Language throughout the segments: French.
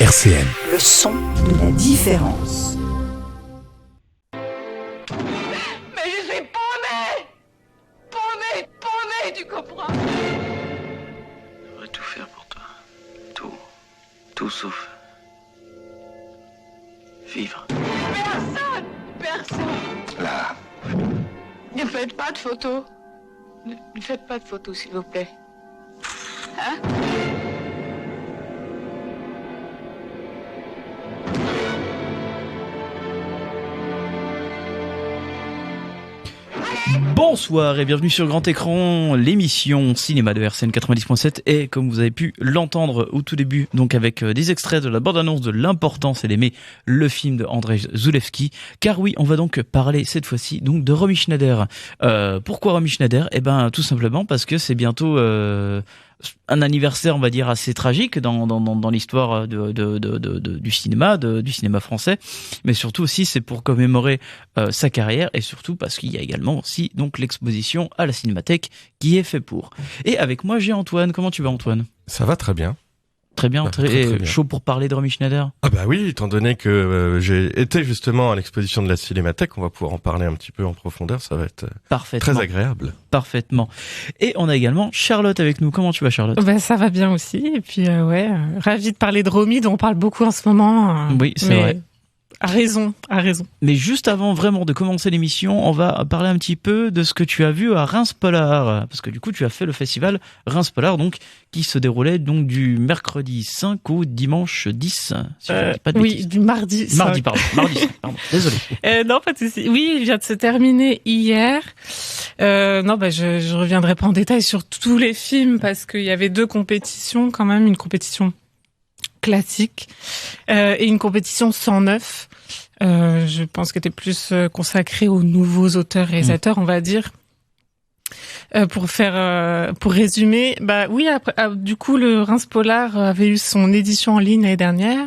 RCN. Le son de la différence. Mais je suis paumée, tu comprends? Je devrais tout faire pour toi. Tout sauf vivre. Personne. Là. Ne faites pas de photos. Ne faites pas de photos, s'il vous plaît. Hein? Bonsoir et bienvenue sur Grand Écran, l'émission cinéma de RCN 90.7 et comme vous avez pu l'entendre au tout début, donc avec des extraits de la bande-annonce de L'importance et d'aimer, le film de Andrzej Zulewski. Car oui, on va donc parler cette fois-ci donc de Romy Schneider. Pourquoi Romy Schneider? Eh ben tout simplement parce que c'est bientôt un anniversaire, on va dire, assez tragique dans l'histoire du cinéma français, mais surtout aussi c'est pour commémorer sa carrière et surtout parce qu'il y a également aussi donc l'exposition à la Cinémathèque qui est fait pour. Et avec moi j'ai Antoine. Comment tu vas, Antoine? Ça va très bien. Très bien, très bien. Chaud pour parler de Romy Schneider. Ah bah oui, étant donné que j'ai été justement à l'exposition de la Cinémathèque, on va pouvoir en parler un petit peu en profondeur, ça va être très agréable. Parfaitement. Et on a également Charlotte avec nous. Comment tu vas, Charlotte? Ben, ça va bien aussi, et puis ravi de parler de Romy, dont on parle beaucoup en ce moment. Oui, c'est vrai. À raison. Mais juste avant vraiment de commencer l'émission, on va parler un petit peu de ce que tu as vu à Reims-Polar. Parce que du coup, tu as fait le festival Reims-Polar, donc, qui se déroulait donc du mercredi 5 au dimanche 10. Si je dis pas de bêtises. Du mardi 5. Mardi 5, pardon. Désolé. Non, pas de souci. Oui, il vient de se terminer hier. Je reviendrai pas en détail sur tous les films, parce qu'il y avait deux compétitions quand même, une compétition classique et une compétition 109. Je pense qu'elle était plus consacrée aux nouveaux auteurs réalisateurs, on va dire. Pour résumer, du coup le Reims Polar avait eu son édition en ligne l'année dernière.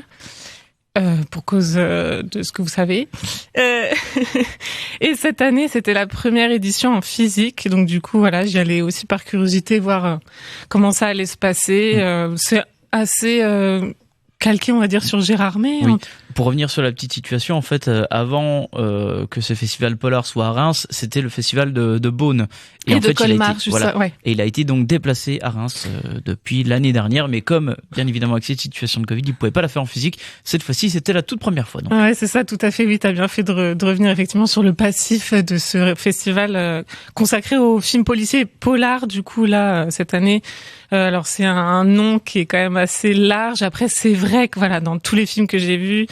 Pour cause de ce que vous savez. Et cette année, c'était la première édition en physique. Donc du coup, voilà, j'y allais aussi par curiosité voir comment ça allait se passer. C'est assez calqué, on va dire, sur Gérard May. Oui. Pour revenir sur la petite situation, en fait, avant que ce festival Polar soit à Reims, c'était le festival de Beaune. Et en de fait, Colmar, Et il a été donc déplacé à Reims depuis l'année dernière, mais comme, bien évidemment, avec cette situation de Covid, il pouvait pas la faire en physique. Cette fois-ci, c'était la toute première fois. Donc. Ouais, c'est ça, tout à fait. Oui, t'as bien fait de revenir effectivement sur le passif de ce festival consacré aux films policiers polar. Du coup, là, cette année, alors c'est un nom qui est quand même assez large. Après, c'est vrai que voilà, dans tous les films que j'ai vus,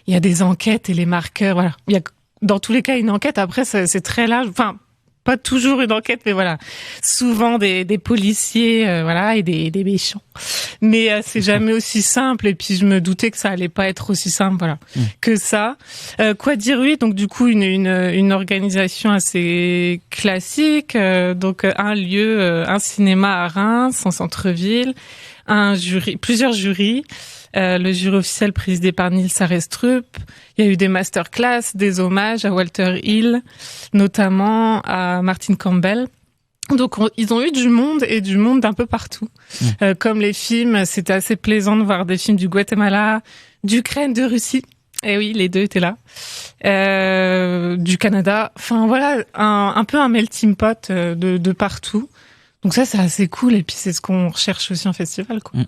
il y a des enquêtes et les marqueurs, voilà. Il y a dans tous les cas une enquête. Après, c'est très large. Enfin, pas toujours une enquête, mais voilà, souvent des policiers, et des méchants. Mais c'est jamais aussi simple. Et puis je me doutais que ça allait pas être aussi simple, que ça. Quoi dire, oui. Donc du coup, une organisation assez classique. Donc un lieu, un cinéma à Reims, en centre-ville, un jury, plusieurs jurys. Le jury officiel présidé par Nils Arestrup. Il y a eu des masterclass, des hommages à Walter Hill, notamment à Martin Campbell. Donc ils ont eu du monde et du monde d'un peu partout. Comme les films, c'était assez plaisant de voir des films du Guatemala, d'Ukraine, de Russie. Et oui, les deux étaient là. Du Canada. Enfin voilà, un peu un melting pot de partout. Donc ça, c'est assez cool. Et puis c'est ce qu'on recherche aussi en festival, quoi.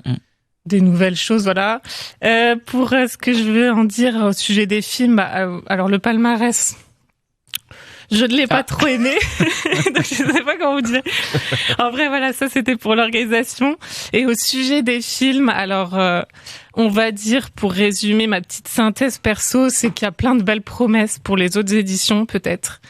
Des nouvelles choses, voilà. Pour ce que je veux en dire au sujet des films, alors le palmarès, je ne l'ai pas trop aimé, donc je ne sais pas comment vous dire. En vrai, voilà, ça c'était pour l'organisation. Et au sujet des films, alors on va dire, pour résumer ma petite synthèse perso, c'est qu'il y a plein de belles promesses pour les autres éditions, peut-être.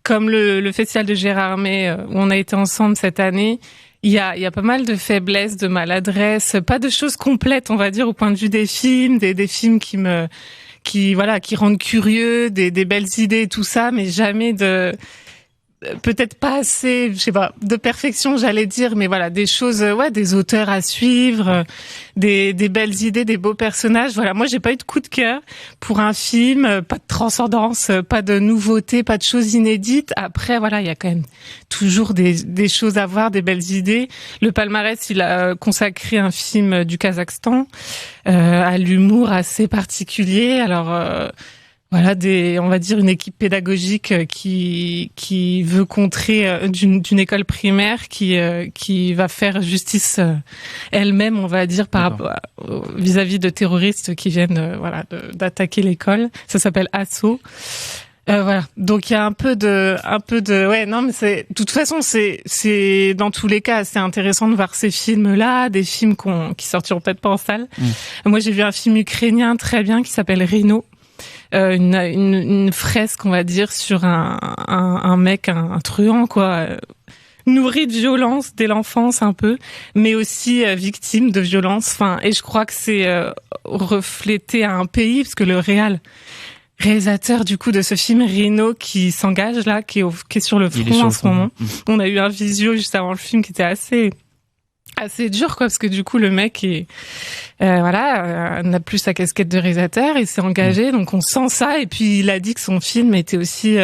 Comme le festival de Gérard May, où on a été ensemble cette année. Il y a pas mal de faiblesses, de maladresses, pas de choses complètes, on va dire, au point de vue des films, des films qui rendent curieux, des belles idées, tout ça, mais jamais peut-être pas assez, je sais pas, de perfection, j'allais dire, mais voilà, des choses, des auteurs à suivre, des belles idées, des beaux personnages. Voilà, moi, j'ai pas eu de coup de cœur pour un film, pas de transcendance, pas de nouveautés, pas de choses inédites. Après, voilà, il y a quand même toujours des choses à voir, des belles idées. Le palmarès, il a consacré un film du Kazakhstan, à l'humour assez particulier. Alors, voilà, on va dire une équipe pédagogique qui veut contrer d'une école primaire qui va faire justice elle-même, on va dire, par rapport vis-à-vis de terroristes qui viennent d'attaquer l'école. Ça s'appelle Assaut. Voilà. Donc il y a un peu de non, mais de toute façon c'est dans tous les cas assez intéressant de voir ces films-là, des films qui sortiront peut-être pas en salle. Moi, j'ai vu un film ukrainien très bien qui s'appelle Rhino. Une fresque, on va dire, sur un mec, un truand, quoi, nourri de violence dès l'enfance un peu, mais aussi victime de violence. Enfin, et je crois que c'est reflété à un pays, parce que le réalisateur du coup de ce film, Rhino, qui s'engage là, qui est sur le front en ce moment. On a eu un visio juste avant le film qui était assez dur, quoi, parce que du coup le mec n'a plus sa casquette de réalisateur, il s'est engagé, donc on sent ça. Et puis il a dit que son film était aussi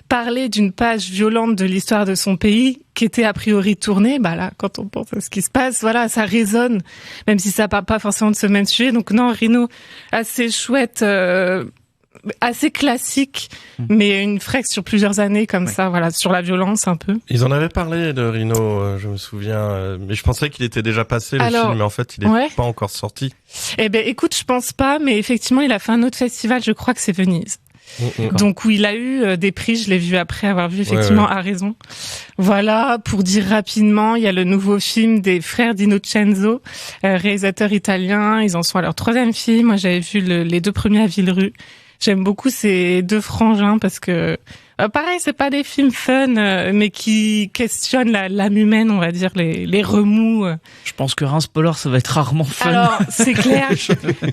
parlé d'une page violente de l'histoire de son pays qui était a priori tournée. Bah là, quand on pense à ce qui se passe, voilà, ça résonne, même si ça parle pas forcément de ce même sujet. Donc non, Rhino, assez chouette, assez classique, mais une fresque sur plusieurs années comme ça, voilà, sur la violence un peu. Ils en avaient parlé de Rhino, je me souviens, mais je pensais qu'il était déjà passé le film, mais en fait il est pas encore sorti. Eh ben écoute, je pense pas, mais effectivement il a fait un autre festival, je crois que c'est Venise. Donc où il a eu des prix, je l'ai vu après avoir vu effectivement à raison. Voilà, pour dire rapidement, il y a le nouveau film des frères d'Innocenzo, réalisateurs italiens, ils en sont à leur 3e film. Moi j'avais vu les 2 premiers à Villerue. J'aime beaucoup ces 2 frangins parce que pareil, c'est pas des films fun, mais qui questionnent l'âme humaine, on va dire, les remous. Je pense que Reims Polar, ça va être rarement fun. Alors, c'est clair,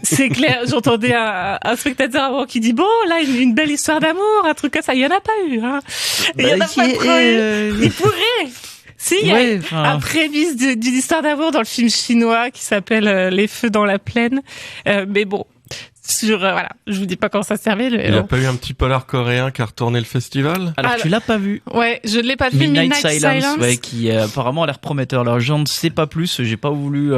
c'est clair. J'entendais un spectateur avant qui dit, bon, là, une belle histoire d'amour, un truc comme ça. Il y en a pas eu, hein. Il y en a pas trop eu. Il pourrait. Si, il y a un prémisse d'une histoire d'amour dans le film chinois qui s'appelle Les Feux dans la plaine. Mais bon. Voilà, je vous dis pas comment ça servait. Il a pas eu un petit polar coréen qui a retourné le festival? Alors tu l'as pas vu? Ouais, je l'ai pas vu. Midnight Silence, ouais, qui apparemment a l'air prometteur. Alors je ne sais pas plus, j'ai pas voulu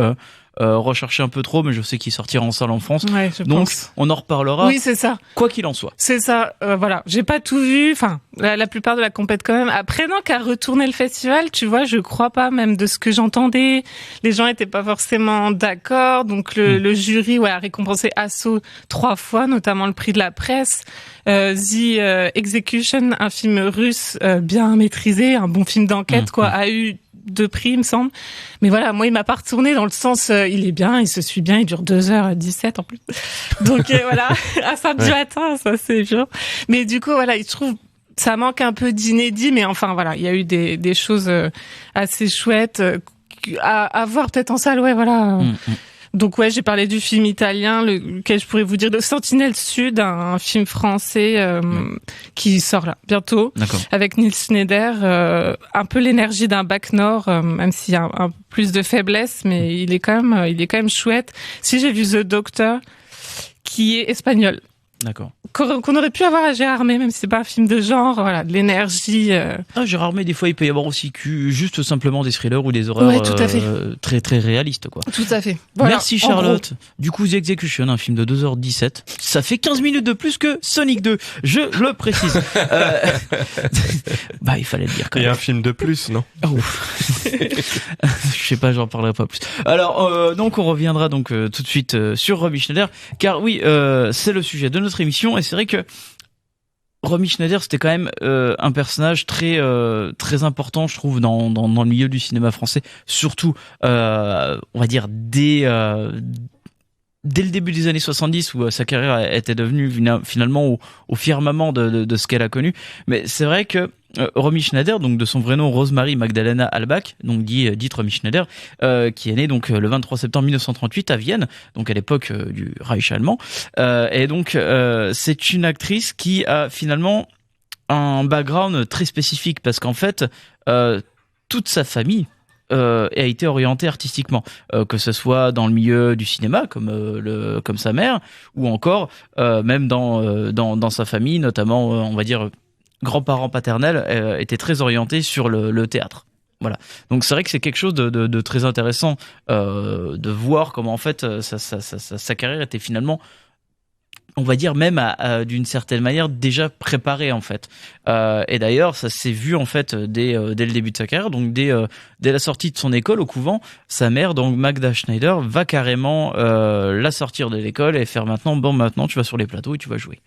rechercher un peu trop, mais je sais qu'il sortira en salle en France. Ouais, donc on en reparlera. Oui, c'est ça. Quoi qu'il en soit. C'est ça. Voilà, j'ai pas tout vu. Enfin, la plupart de la compète quand même. Après, non, qu'à retourner le festival, tu vois, je crois pas. Même de ce que j'entendais, les gens étaient pas forcément d'accord. Donc le jury, a récompensé Assaut 3 fois, notamment le prix de la presse. The Execution, un film russe bien maîtrisé, un bon film d'enquête, a eu 2 prix, il me semble. Mais voilà, moi, il m'a pas retourné dans le sens, il est bien, il se suit bien, il dure 2h17 en plus. Donc voilà, à samedi matin, ça c'est dur. Mais du coup, voilà, je trouve ça manque un peu d'inédit, mais enfin voilà, il y a eu des choses assez chouettes à voir peut-être en salle, voilà. Donc j'ai parlé du film italien, lequel je pourrais vous dire de Sentinelle Sud, un film français qui sort là bientôt, avec Nils Schneider, un peu l'énergie d'un Bac Nord, même s'il y a un plus de faiblesse, mais il est quand même chouette. Si j'ai vu The Doctor, qui est espagnol. D'accord. Qu'on aurait pu avoir à Gérard May, même si c'est pas un film de genre, voilà, de l'énergie. Gérard May, des fois, il peut y avoir aussi juste simplement des thrillers ou des horreurs très très réalistes, quoi. Tout à fait. Voilà, merci Charlotte. Du coup, The Execution, un film de 2h17, ça fait 15 minutes de plus que Sonic 2, je le précise. Il fallait le dire quand même. Il y a un film de plus, non? Je sais pas, j'en parlerai pas plus. Alors, donc on reviendra donc tout de suite sur Romy Schneider, car oui, c'est le sujet de notre émission, et c'est vrai que Romy Schneider, c'était quand même un personnage très très important, je trouve, dans le milieu du cinéma français, surtout on va dire dès le début des années 70, où sa carrière était devenue finalement au firmament de ce qu'elle a connu. Mais c'est vrai que Romy Schneider, donc de son vrai nom Rosemary Magdalena Albach, donc dite Romy Schneider, qui est née donc le 23 septembre 1938 à Vienne, donc à l'époque du Reich allemand, et donc c'est une actrice qui a finalement un background très spécifique parce qu'en fait, toute sa famille a été orientée artistiquement, que ce soit dans le milieu du cinéma comme sa mère, ou encore même dans sa famille, notamment on va dire grands-parents paternels étaient très orientés sur le théâtre. Voilà. Donc c'est vrai que c'est quelque chose de très intéressant de voir comment en fait sa carrière était finalement, on va dire même d'une certaine manière déjà préparée en fait. Et d'ailleurs ça s'est vu en fait dès le début de sa carrière, donc dès la sortie de son école au couvent, sa mère donc Magda Schneider va carrément la sortir de l'école et faire maintenant tu vas sur les plateaux et tu vas jouer.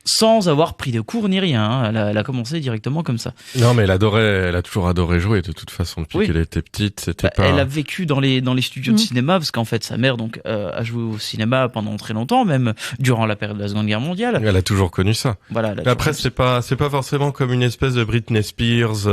Sans avoir pris de cours ni rien, hein. Elle a commencé directement comme ça. Non, mais elle a toujours adoré jouer de toute façon depuis qu'elle était petite. C'était pas. Elle a vécu dans les studios de cinéma parce qu'en fait sa mère donc a joué au cinéma pendant très longtemps, même durant la période de la Seconde Guerre mondiale. Elle a toujours connu ça. Voilà. Mais après c'est pas forcément comme une espèce de Britney Spears,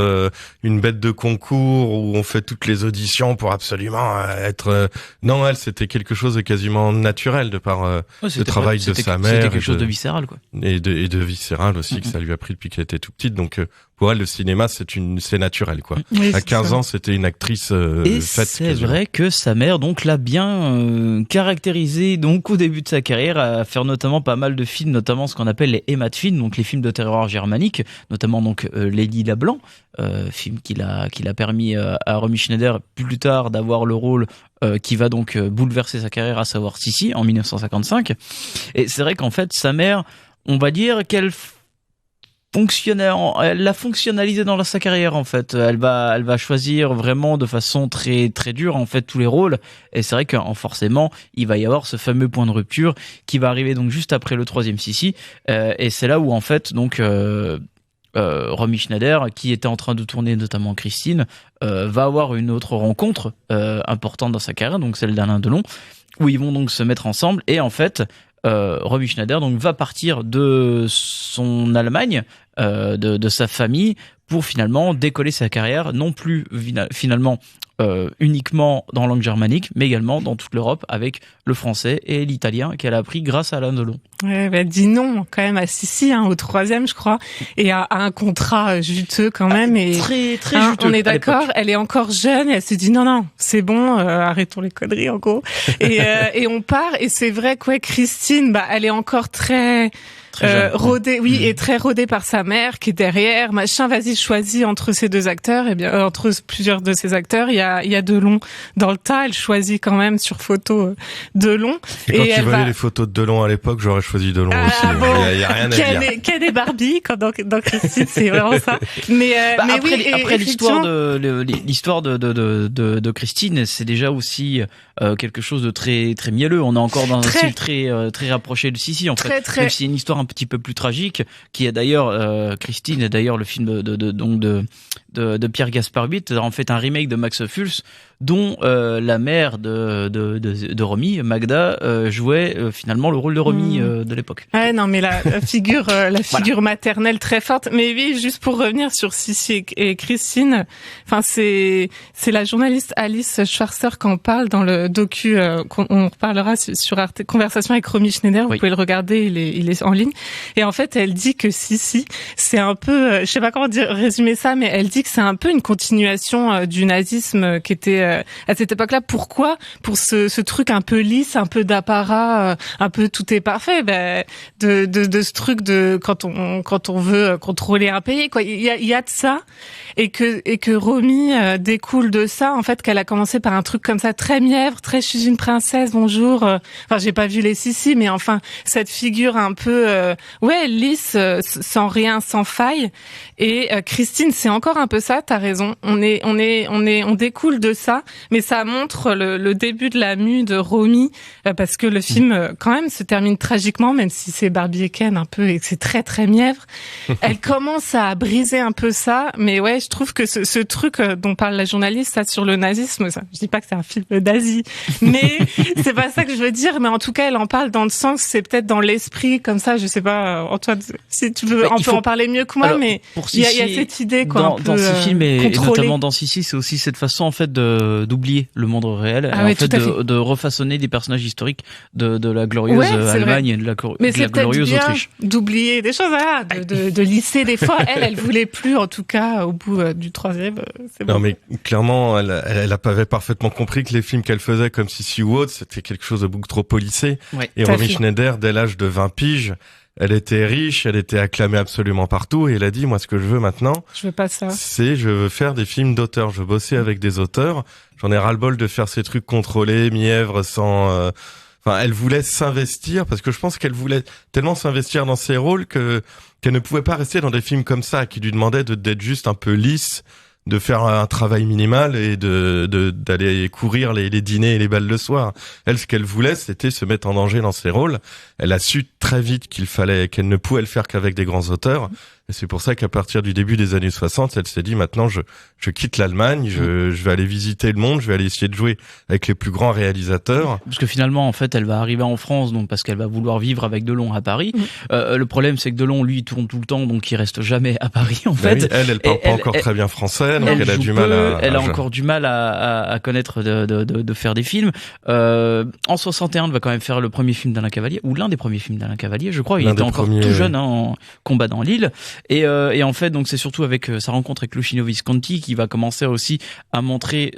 une bête de concours où on fait toutes les auditions pour absolument être. Non, elle c'était quelque chose de quasiment naturel de par le travail de sa mère. C'était quelque chose de viscéral quoi. Et de viscéral aussi, que ça lui a pris depuis qu'elle était toute petite. Donc pour elle le cinéma c'est naturel quoi. Oui, à 15 ans c'était une actrice et faite. C'est vrai que sa mère donc l'a bien caractérisée donc au début de sa carrière à faire notamment pas mal de films, notamment ce qu'on appelle les Heimatfilme, donc les films de terreur germaniques, notamment donc Lady Lablanc, film qui l'a permis à Romy Schneider plus tard d'avoir le rôle qui va donc bouleverser sa carrière, à savoir Sissi en 1955. Et c'est vrai qu'en fait sa mère, on va dire qu'elle elle l'a fonctionnalisé dans sa carrière en fait. Elle va choisir vraiment de façon très très dure en fait tous les rôles. Et c'est vrai que forcément il va y avoir ce fameux point de rupture qui va arriver donc juste après le troisième Sissi. Et c'est là où en fait donc Romy Schneider, qui était en train de tourner notamment Christine, va avoir une autre rencontre importante dans sa carrière, donc celle d'Alain Delon, où ils vont donc se mettre ensemble. Et en fait Romy Schneider donc va partir de son Allemagne, de sa famille, pour finalement décoller sa carrière, non plus finalement uniquement dans langue germanique, mais également dans toute l'Europe avec le français et l'italien qu'elle a appris grâce à Alain Delon. Ouais, dis non quand même à Sissi, au troisième je crois, et à un contrat juteux quand même. Et très très juteux. On est d'accord, elle est encore jeune et elle se dit non c'est bon, arrêtons les conneries en gros. Et on part, et c'est vrai que Christine, elle est encore très rodée, et très rodée par sa mère qui est derrière, machin, vas-y choisis entre ces deux acteurs. Et bien entre plusieurs de ces acteurs, il y a Delon dans le tas. Elle choisit quand même sur photo Delon. Et quand tu voyais les photos de Delon à l'époque, j'aurais choisi Delon aussi. Bon, il y a rien à dire. Qu'elle est Barbie dans Christine, c'est vraiment ça. Mais après l'histoire de Christine, c'est déjà aussi quelque chose de très très mielleux. On est encore dans un style très très rapproché de Sissi en fait. Même si c'est une histoire un petit peu plus tragique, qui est d'ailleurs Christine est d'ailleurs le film de Pierre Gaspard Huit, en fait un remake de Max Ophuls, dont la mère de Romy, Magda, jouait finalement le rôle de Romy de l'époque. Ouais, non, mais la figure voilà. Maternelle très forte. Mais oui, juste pour revenir sur Sissi et Christine, enfin c'est la journaliste Alice Schwarzer qui en parle dans le docu qu'on reparlera sur Arte, Conversation avec Romy Schneider. Vous pouvez le regarder, il est en ligne. Et en fait, elle dit que Sissi, c'est un peu, je sais pas comment résumer ça, mais elle dit que c'est un peu une continuation du nazisme qui était à cette époque-là. Pourquoi? Pour ce truc un peu lisse, un peu d'apparat, un peu tout est parfait, de ce truc de quand on veut contrôler un pays, quoi. Il y a de ça, et que Romy découle de ça, en fait, qu'elle a commencé par un truc comme ça, très mièvre, très je suis une princesse, bonjour. Enfin, j'ai pas vu les Sissi, mais enfin cette figure un peu lisse, sans rien, sans faille. Et Christine, c'est encore un peu ça, t'as raison. On découle de ça, mais ça montre le début de la mue de Romy, parce que le film quand même se termine tragiquement, même si c'est Barbie et Ken un peu, et que c'est très très mièvre. Elle commence à briser un peu ça, mais ouais, je trouve que ce truc dont parle la journaliste, ça sur le nazisme, ça, je dis pas que c'est un film d'Asie, mais c'est pas ça que je je veux dire, mais en tout cas, elle en parle dans le sens, c'est peut-être dans l'esprit, comme ça, je sais pas, Antoine, si tu veux, on peut en parler mieux que moi, alors, mais il y a cette idée, quoi. Dans ce film, et notamment dans Sissi, c'est aussi cette façon, en fait, d'oublier le monde réel, en fait, de refaçonner des personnages historiques de la glorieuse Allemagne et de la glorieuse Autriche. D'oublier des choses, de lisser des fois. Elle voulait plus, en tout cas, au bout du 3e, c'est bon. Non, mais clairement, elle avait parfaitement compris que les films qu'elle faisait comme Sissi ou autre, c'était quelque chose de beaucoup trop policé. Ouais, et Romy Schneider, dès l'âge de 20 piges, elle était riche, elle était acclamée absolument partout, et elle a dit, moi, ce que je veux maintenant, je veux pas ça. Je veux faire des films d'auteurs. Je veux bosser avec des auteurs. J'en ai ras-le-bol de faire ces trucs contrôlés, mièvres, sans... Enfin, elle voulait s'investir, parce que je pense qu'elle voulait tellement s'investir dans ses rôles qu'elle ne pouvait pas rester dans des films comme ça, qui lui demandaient d'être juste un peu lisse, de faire un travail minimal et d'aller courir les dîners et les balles le soir. Elle, ce qu'elle voulait, c'était se mettre en danger dans ses rôles. Elle a su très vite qu'elle ne pouvait le faire qu'avec des grands auteurs. Et c'est pour ça qu'à partir du début des années 60, elle s'est dit, maintenant, je quitte l'Allemagne, je vais aller visiter le monde, je vais aller essayer de jouer avec les plus grands réalisateurs. Parce que finalement, en fait, elle va arriver en France, donc parce qu'elle va vouloir vivre avec Delon à Paris. Le problème, c'est que Delon, lui, tourne tout le temps, donc il reste jamais à Paris, en fait. Oui, elle parle pas encore très bien français, donc elle a du mal à... Elle a encore du mal à connaître de faire des films. En 61, elle va quand même faire le premier film d'Alain Cavalier, ou l'un des premiers films d'Alain Cavalier, je crois. Il était encore tout jeune, en Combat dans l'île. Et en fait, donc c'est surtout avec sa rencontre avec Luchino Visconti qui va commencer aussi à montrer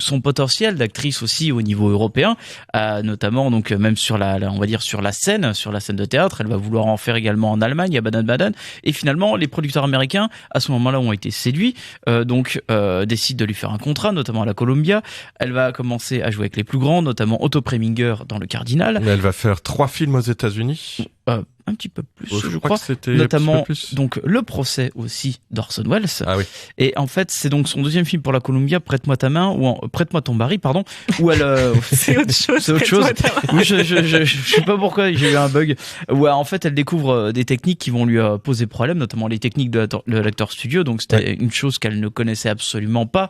son potentiel d'actrice aussi au niveau européen, notamment donc même sur on va dire sur la scène de théâtre. Elle va vouloir en faire également en Allemagne, à Baden-Baden. Et finalement, les producteurs américains à ce moment-là ont été séduits, décident de lui faire un contrat, notamment à la Columbia. Elle va commencer à jouer avec les plus grands, notamment Otto Preminger dans Le Cardinal. Mais elle va faire 3 films aux États-Unis. Un petit peu plus, je crois. Notamment donc le procès aussi d'Orson Welles. Ah oui. Et en fait, c'est donc son deuxième film pour la Columbia, Prête-moi ta main Prête-moi ton baril, pardon. Où elle c'est autre chose. C'est autre chose. Oui, je sais pas pourquoi j'ai eu un bug. Où en fait, elle découvre des techniques qui vont lui poser problème, notamment les techniques de l'acteur studio. Donc c'était une chose qu'elle ne connaissait absolument pas.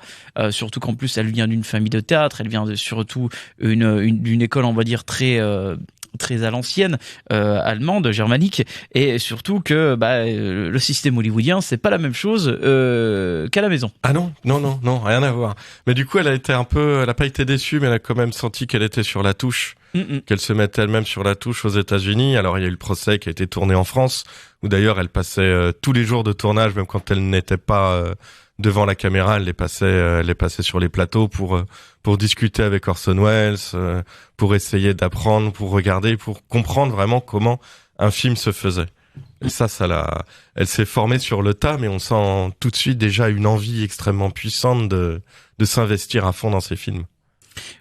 Surtout qu'en plus, elle vient d'une famille de théâtre. Elle vient surtout d'une école, on va dire très à l'ancienne, allemande, germanique, et surtout que le système hollywoodien, c'est pas la même chose qu'à la maison. Ah non, rien à voir. Mais du coup, elle a pas été déçue, mais elle a quand même senti qu'elle était sur la touche, qu'elle se mettait elle-même sur la touche aux États-Unis. Alors il y a eu le procès qui a été tourné en France, où d'ailleurs elle passait tous les jours de tournage, même quand elle n'était pas devant la caméra, elle les passait sur les plateaux pour discuter avec Orson Welles, pour essayer d'apprendre, pour regarder, pour comprendre vraiment comment un film se faisait. Et elle s'est formée sur le tas, mais on sent tout de suite déjà une envie extrêmement puissante de s'investir à fond dans ces films.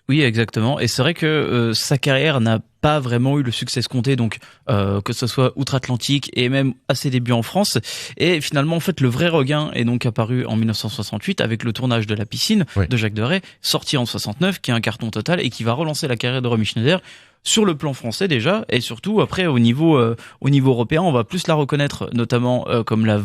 Oui, exactement. Et c'est vrai que sa carrière n'a pas vraiment eu le succès escompté, donc que ce soit outre-Atlantique et même à ses débuts en France. Et finalement, en fait, le vrai regain est donc apparu en 1968 avec le tournage de La Piscine de Jacques Deray, sorti en 69, qui est un carton total et qui va relancer la carrière de Romy Schneider sur le plan français déjà, et surtout après au niveau européen, on va plus la reconnaître notamment comme le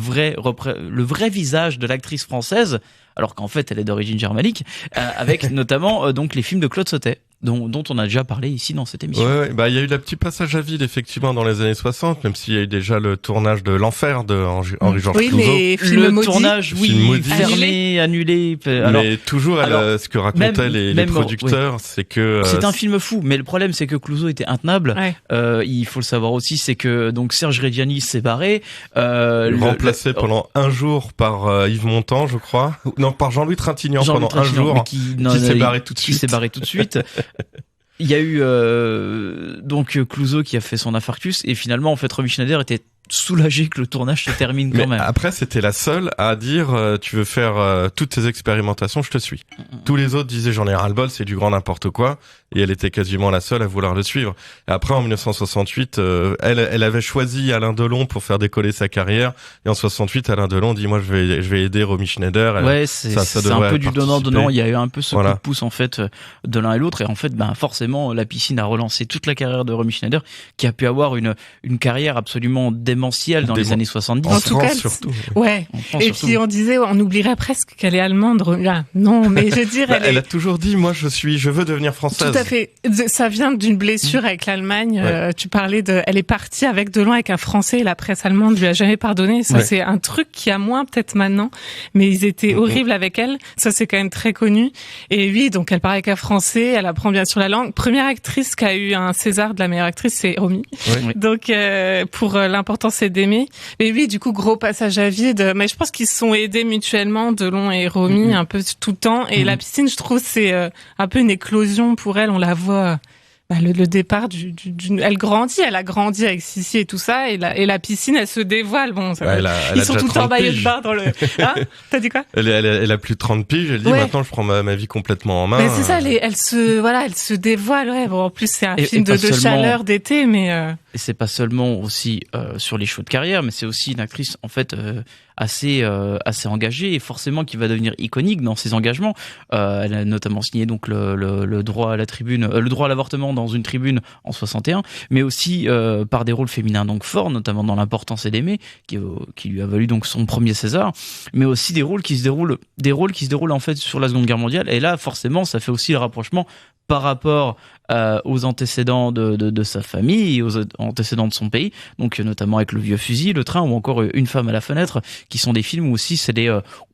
vrai visage de l'actrice française, alors qu'en fait elle est d'origine germanique, avec notamment donc les films de Claude Sautet, dont on a déjà parlé ici dans cette émission. Ouais, il y a eu le petit passage à vide effectivement dans les années 60, même s'il y a eu déjà le tournage de L'Enfer de Henri-Georges Clouzot. Les films maudits. Tournage, fermé, annulé. Mais toujours, ce que racontaient les producteurs, c'est que c'est un film fou. Mais le problème, c'est que Clouzot était intenable. Il faut le savoir aussi, c'est que donc Serge Reggiani s'est barré, remplacé pendant un jour par Yves Montand, je crois. Non, par Jean-Louis Trintignant pendant un jour, qui s'est barré tout de suite. Il y a eu donc Clouzot qui a fait son infarctus, et finalement en fait Romy Schneider était soulagé que le tournage se termine quand même. Après, c'était la seule à dire tu veux faire toutes tes expérimentations, je te suis. Tous les autres disaient j'en ai ras-le-bol, c'est du grand n'importe quoi, et elle était quasiment la seule à vouloir le suivre. Et après, en 1968, elle avait choisi Alain Delon pour faire décoller sa carrière, et en 68, Alain Delon dit moi je vais aider Romy Schneider. C'est un peu du donnant-donnant. Il y a eu un peu ce coup de pouce en fait de l'un et l'autre, et en fait forcément La Piscine a relancé toute la carrière de Romy Schneider, qui a pu avoir une carrière absolument démentielle dans les années 70. En tout cas, surtout. Ouais. Et puis on disait, on oublierait presque qu'elle est allemande. Non, mais je dirais. Elle a toujours dit, moi je veux devenir française. ça vient d'une blessure avec l'Allemagne. Ouais. Tu parlais elle est partie avec Delon, avec un Français, et la presse allemande lui a jamais pardonné. Ça, c'est un truc qui a moins peut-être maintenant, mais ils étaient horribles avec elle. Ça, c'est quand même très connu. Et oui, donc elle part avec un Français, elle apprend bien sûr la langue. Première actrice qui a eu un César de la meilleure actrice, c'est Romy. Oui. Donc pour l'important, c'est d'aimer. Et oui, du coup, gros passage à vide. Mais je pense qu'ils se sont aidés mutuellement, Delon et Romy, un peu tout le temps. Et la piscine, je trouve, c'est un peu une éclosion pour elle. On la voit, le départ elle a grandi avec Sissi et tout ça. Et la piscine, elle se dévoile. Bon, ça ils sont tout le temps en maillot de bain dans le. Hein? T'as dit quoi? Elle a plus de 30 piges. Elle dit maintenant, je prends ma vie complètement en main. Mais c'est ça. Elle se dévoile. Ouais. Bon, en plus, c'est un film de chaleur d'été, mais. Et c'est pas seulement aussi sur les choix de carrière, mais c'est aussi une actrice en fait assez engagée et forcément qui va devenir iconique dans ses engagements. Elle a notamment signé donc le droit à la tribune, le droit à l'avortement dans une tribune en 61, mais aussi par des rôles féminins donc forts, notamment dans L'importance est d'aimer, qui lui a valu donc son premier César, mais aussi des rôles qui se déroulent en fait sur la Seconde Guerre mondiale. Et là, forcément, ça fait aussi le rapprochement par rapport aux antécédents de sa famille et aux antécédents de son pays, donc notamment avec Le vieux fusil, Le train ou encore Une femme à la fenêtre, qui sont des films où aussi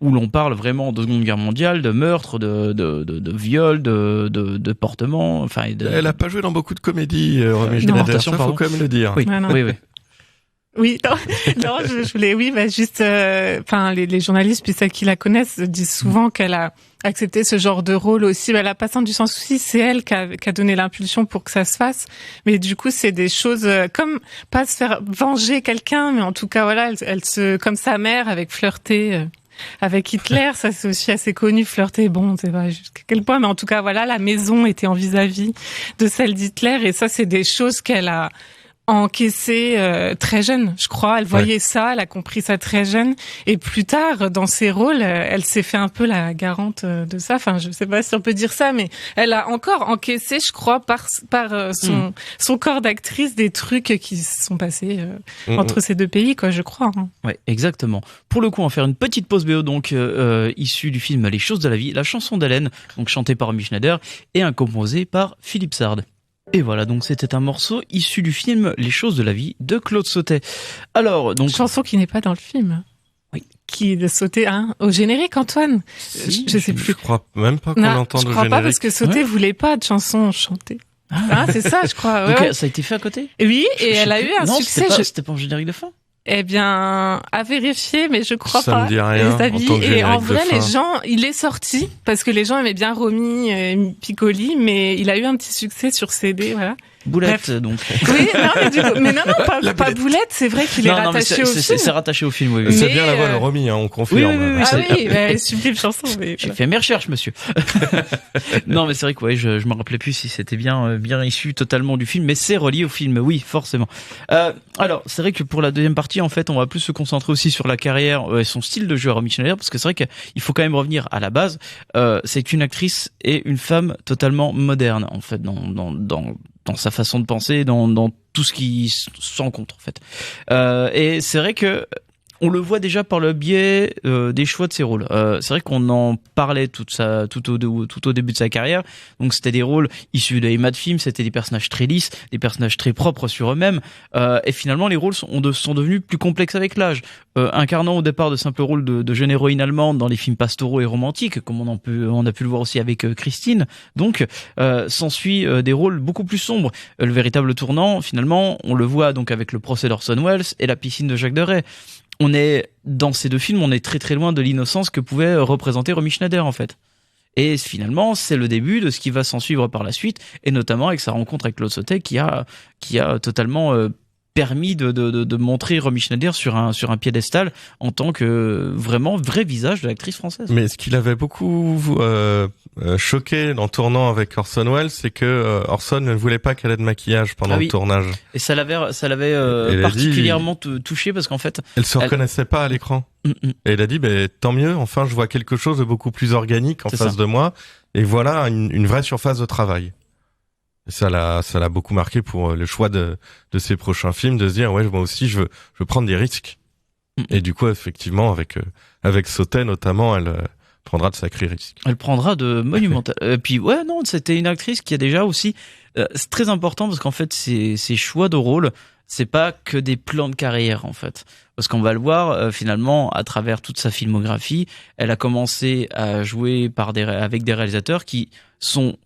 où l'on parle vraiment de Seconde Guerre mondiale, de meurtre, de viol, de portement. Enfin, Elle a pas joué dans beaucoup de comédies, Romy Schneider, ça faut quand même le dire. Oui, oui. Oui, non, je voulais, juste, les journalistes, puis ceux qui la connaissent, disent souvent qu'elle a accepté ce genre de rôle aussi. Elle a pas senti du sans souci, c'est elle qui a donné l'impulsion pour que ça se fasse. Mais du coup, c'est des choses comme pas se faire venger quelqu'un, mais en tout cas, voilà, elle comme sa mère, avec flirter. Avec Hitler, ça c'est aussi assez connu, flirter, bon, c'est pas jusqu'à quel point, mais en tout cas, voilà, la maison était en vis-à-vis de celle d'Hitler, et ça, c'est des choses qu'elle a encaissé très jeune, je crois. Elle voyait ça, elle a compris ça très jeune, et plus tard dans ses rôles, elle s'est fait un peu la garante de ça. Enfin, je sais pas si on peut dire ça, mais elle a encore encaissé, je crois, par son corps d'actrice, des trucs qui se sont passés entre ces deux pays, quoi, je crois. Hein. Ouais, exactement. Pour le coup, on va faire une petite pause BO donc issue du film Les choses de la vie, la chanson d'Hélène, donc chantée par Romy Schneider et composée par Philippe Sard. Et voilà, donc c'était un morceau issu du film Les choses de la vie de Claude Sautet. Alors, donc. Chanson qui n'est pas dans le film. Oui. Qui est sautée, au générique, Antoine. Si, je sais plus. Je crois même pas qu'on l'entende au générique. Je crois pas parce que Sautet voulait pas de chanson chantée. C'est ça, je crois. Donc, ça a été fait à côté? Oui, et elle a eu un succès. C'était pas en générique de fin? Eh bien, à vérifier, mais je crois ça pas. Ça me dit rien. Et en vrai, les gens, il est sorti parce que les gens aimaient bien Romy Piccoli, mais il a eu un petit succès sur CD, voilà. Boulette, donc. Oui, non, mais du coup, pas Boulette, c'est vrai qu'il est rattaché au film. C'est rattaché au film, oui. Mais c'est bien la voix de Romy, on confirme. Oui, sublime chanson. J'ai fait mes recherches, monsieur. Non, mais c'est vrai que, je me rappelais plus si c'était bien issu totalement du film, mais c'est relié au film, oui, forcément. Alors, c'est vrai que pour la deuxième partie, en fait, on va plus se concentrer aussi sur la carrière et son style de jeu à Romy Schneider, parce que c'est vrai qu'il faut quand même revenir à la base. C'est une actrice et une femme totalement moderne, en fait, dans sa façon de penser, dans tout ce qui s'encontre en fait. Et c'est vrai que on le voit déjà par le biais des choix de ses rôles. C'est vrai qu'on en parlait tout au début de sa carrière. Donc c'était des rôles issus de Emma de film, c'était des personnages très lisses, des personnages très propres sur eux-mêmes. Et finalement, les rôles sont devenus plus complexes avec l'âge. Incarnant au départ de simples rôles de jeune héroïne allemande dans les films pastoraux et romantiques, comme on a pu le voir aussi avec Christine. Donc s'ensuit des rôles beaucoup plus sombres. Le véritable tournant, finalement, on le voit donc avec Le procès d'Orson Welles et La piscine de Jacques Deray. Dans ces deux films, on est très très loin de l'innocence que pouvait représenter Romy Schneider en fait. Et finalement, c'est le début de ce qui va s'en suivre par la suite, et notamment avec sa rencontre avec Claude Sautet qui a totalement permis de montrer Romy Schneider sur un piédestal en tant que vraiment vrai visage de l'actrice française. Mais ce qui l'avait beaucoup choqué en tournant avec Orson Welles, c'est que Orson ne voulait pas qu'elle ait de maquillage pendant le tournage. Et ça l'avait particulièrement touché parce qu'en fait... Elle se reconnaissait pas à l'écran. Et elle a dit, tant mieux, enfin je vois quelque chose de beaucoup plus organique en face de moi, et voilà une vraie surface de travail. Et ça l'a beaucoup marqué pour le choix de ses prochains films, de se dire moi aussi je veux prendre des risques. Et du coup effectivement avec Sautet notamment, prendra de sacrés risques. Elle prendra de monumentales. Puis ouais, non, c'était une actrice qui a déjà aussi. C'est très important parce qu'en fait, ses choix de rôle, c'est pas que des plans de carrière en fait. Parce qu'on va le voir finalement à travers toute sa filmographie, elle a commencé à jouer avec des réalisateurs qui sont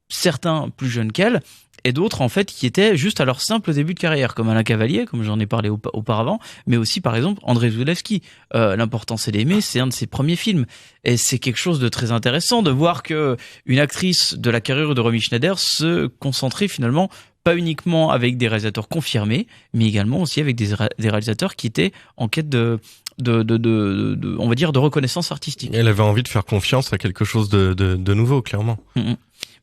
certains plus jeunes qu'elle et d'autres en fait qui étaient juste à leur simple début de carrière, comme Alain Cavalier, comme j'en ai parlé auparavant, mais aussi par exemple Andrzej Zulewski. L'importance et l'aimer, c'est un de ses premiers films et c'est quelque chose de très intéressant de voir que une actrice de la carrière de Romy Schneider se concentrait finalement pas uniquement avec des réalisateurs confirmés, mais également aussi avec des réalisateurs qui étaient en quête de on va dire de reconnaissance artistique. Elle avait envie de faire confiance à quelque chose de nouveau, clairement.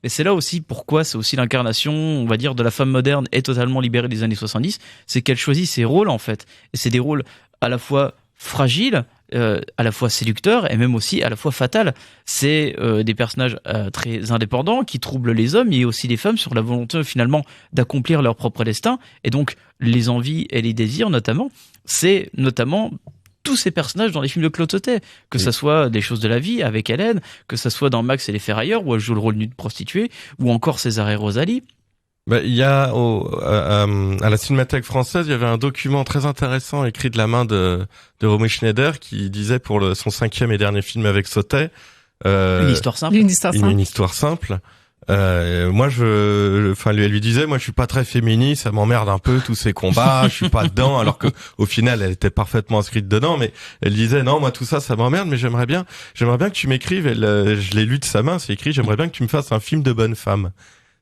Mais c'est là aussi pourquoi c'est aussi l'incarnation, on va dire, de la femme moderne et totalement libérée des années 70, c'est qu'elle choisit ses rôles en fait. Et c'est des rôles à la fois fragiles, à la fois séducteurs et même aussi à la fois fatals. C'est des personnages très indépendants qui troublent les hommes et aussi les femmes sur la volonté finalement d'accomplir leur propre destin. Et donc les envies et les désirs notamment, c'est notamment tous ces personnages dans les films de Claude Sautet, que ça soit des choses de la vie avec Hélène, que ça soit dans Max et les Ferrailleurs où elle joue le rôle d'une prostituée, ou encore César et Rosalie. Il y a à la Cinémathèque française, il y avait un document très intéressant écrit de la main de Romy Schneider qui disait pour son 5e et dernier film avec Sautet, une histoire simple. Une histoire simple. Moi, elle lui disait, moi, je suis pas très féministe, ça m'emmerde un peu tous ces combats, je suis pas dedans, alors que au final, elle était parfaitement inscrite dedans, mais elle disait, non, moi, tout ça, ça m'emmerde, mais j'aimerais bien que tu m'écrives. Je l'ai lu de sa main, c'est écrit, j'aimerais bien que tu me fasses un film de bonne femme.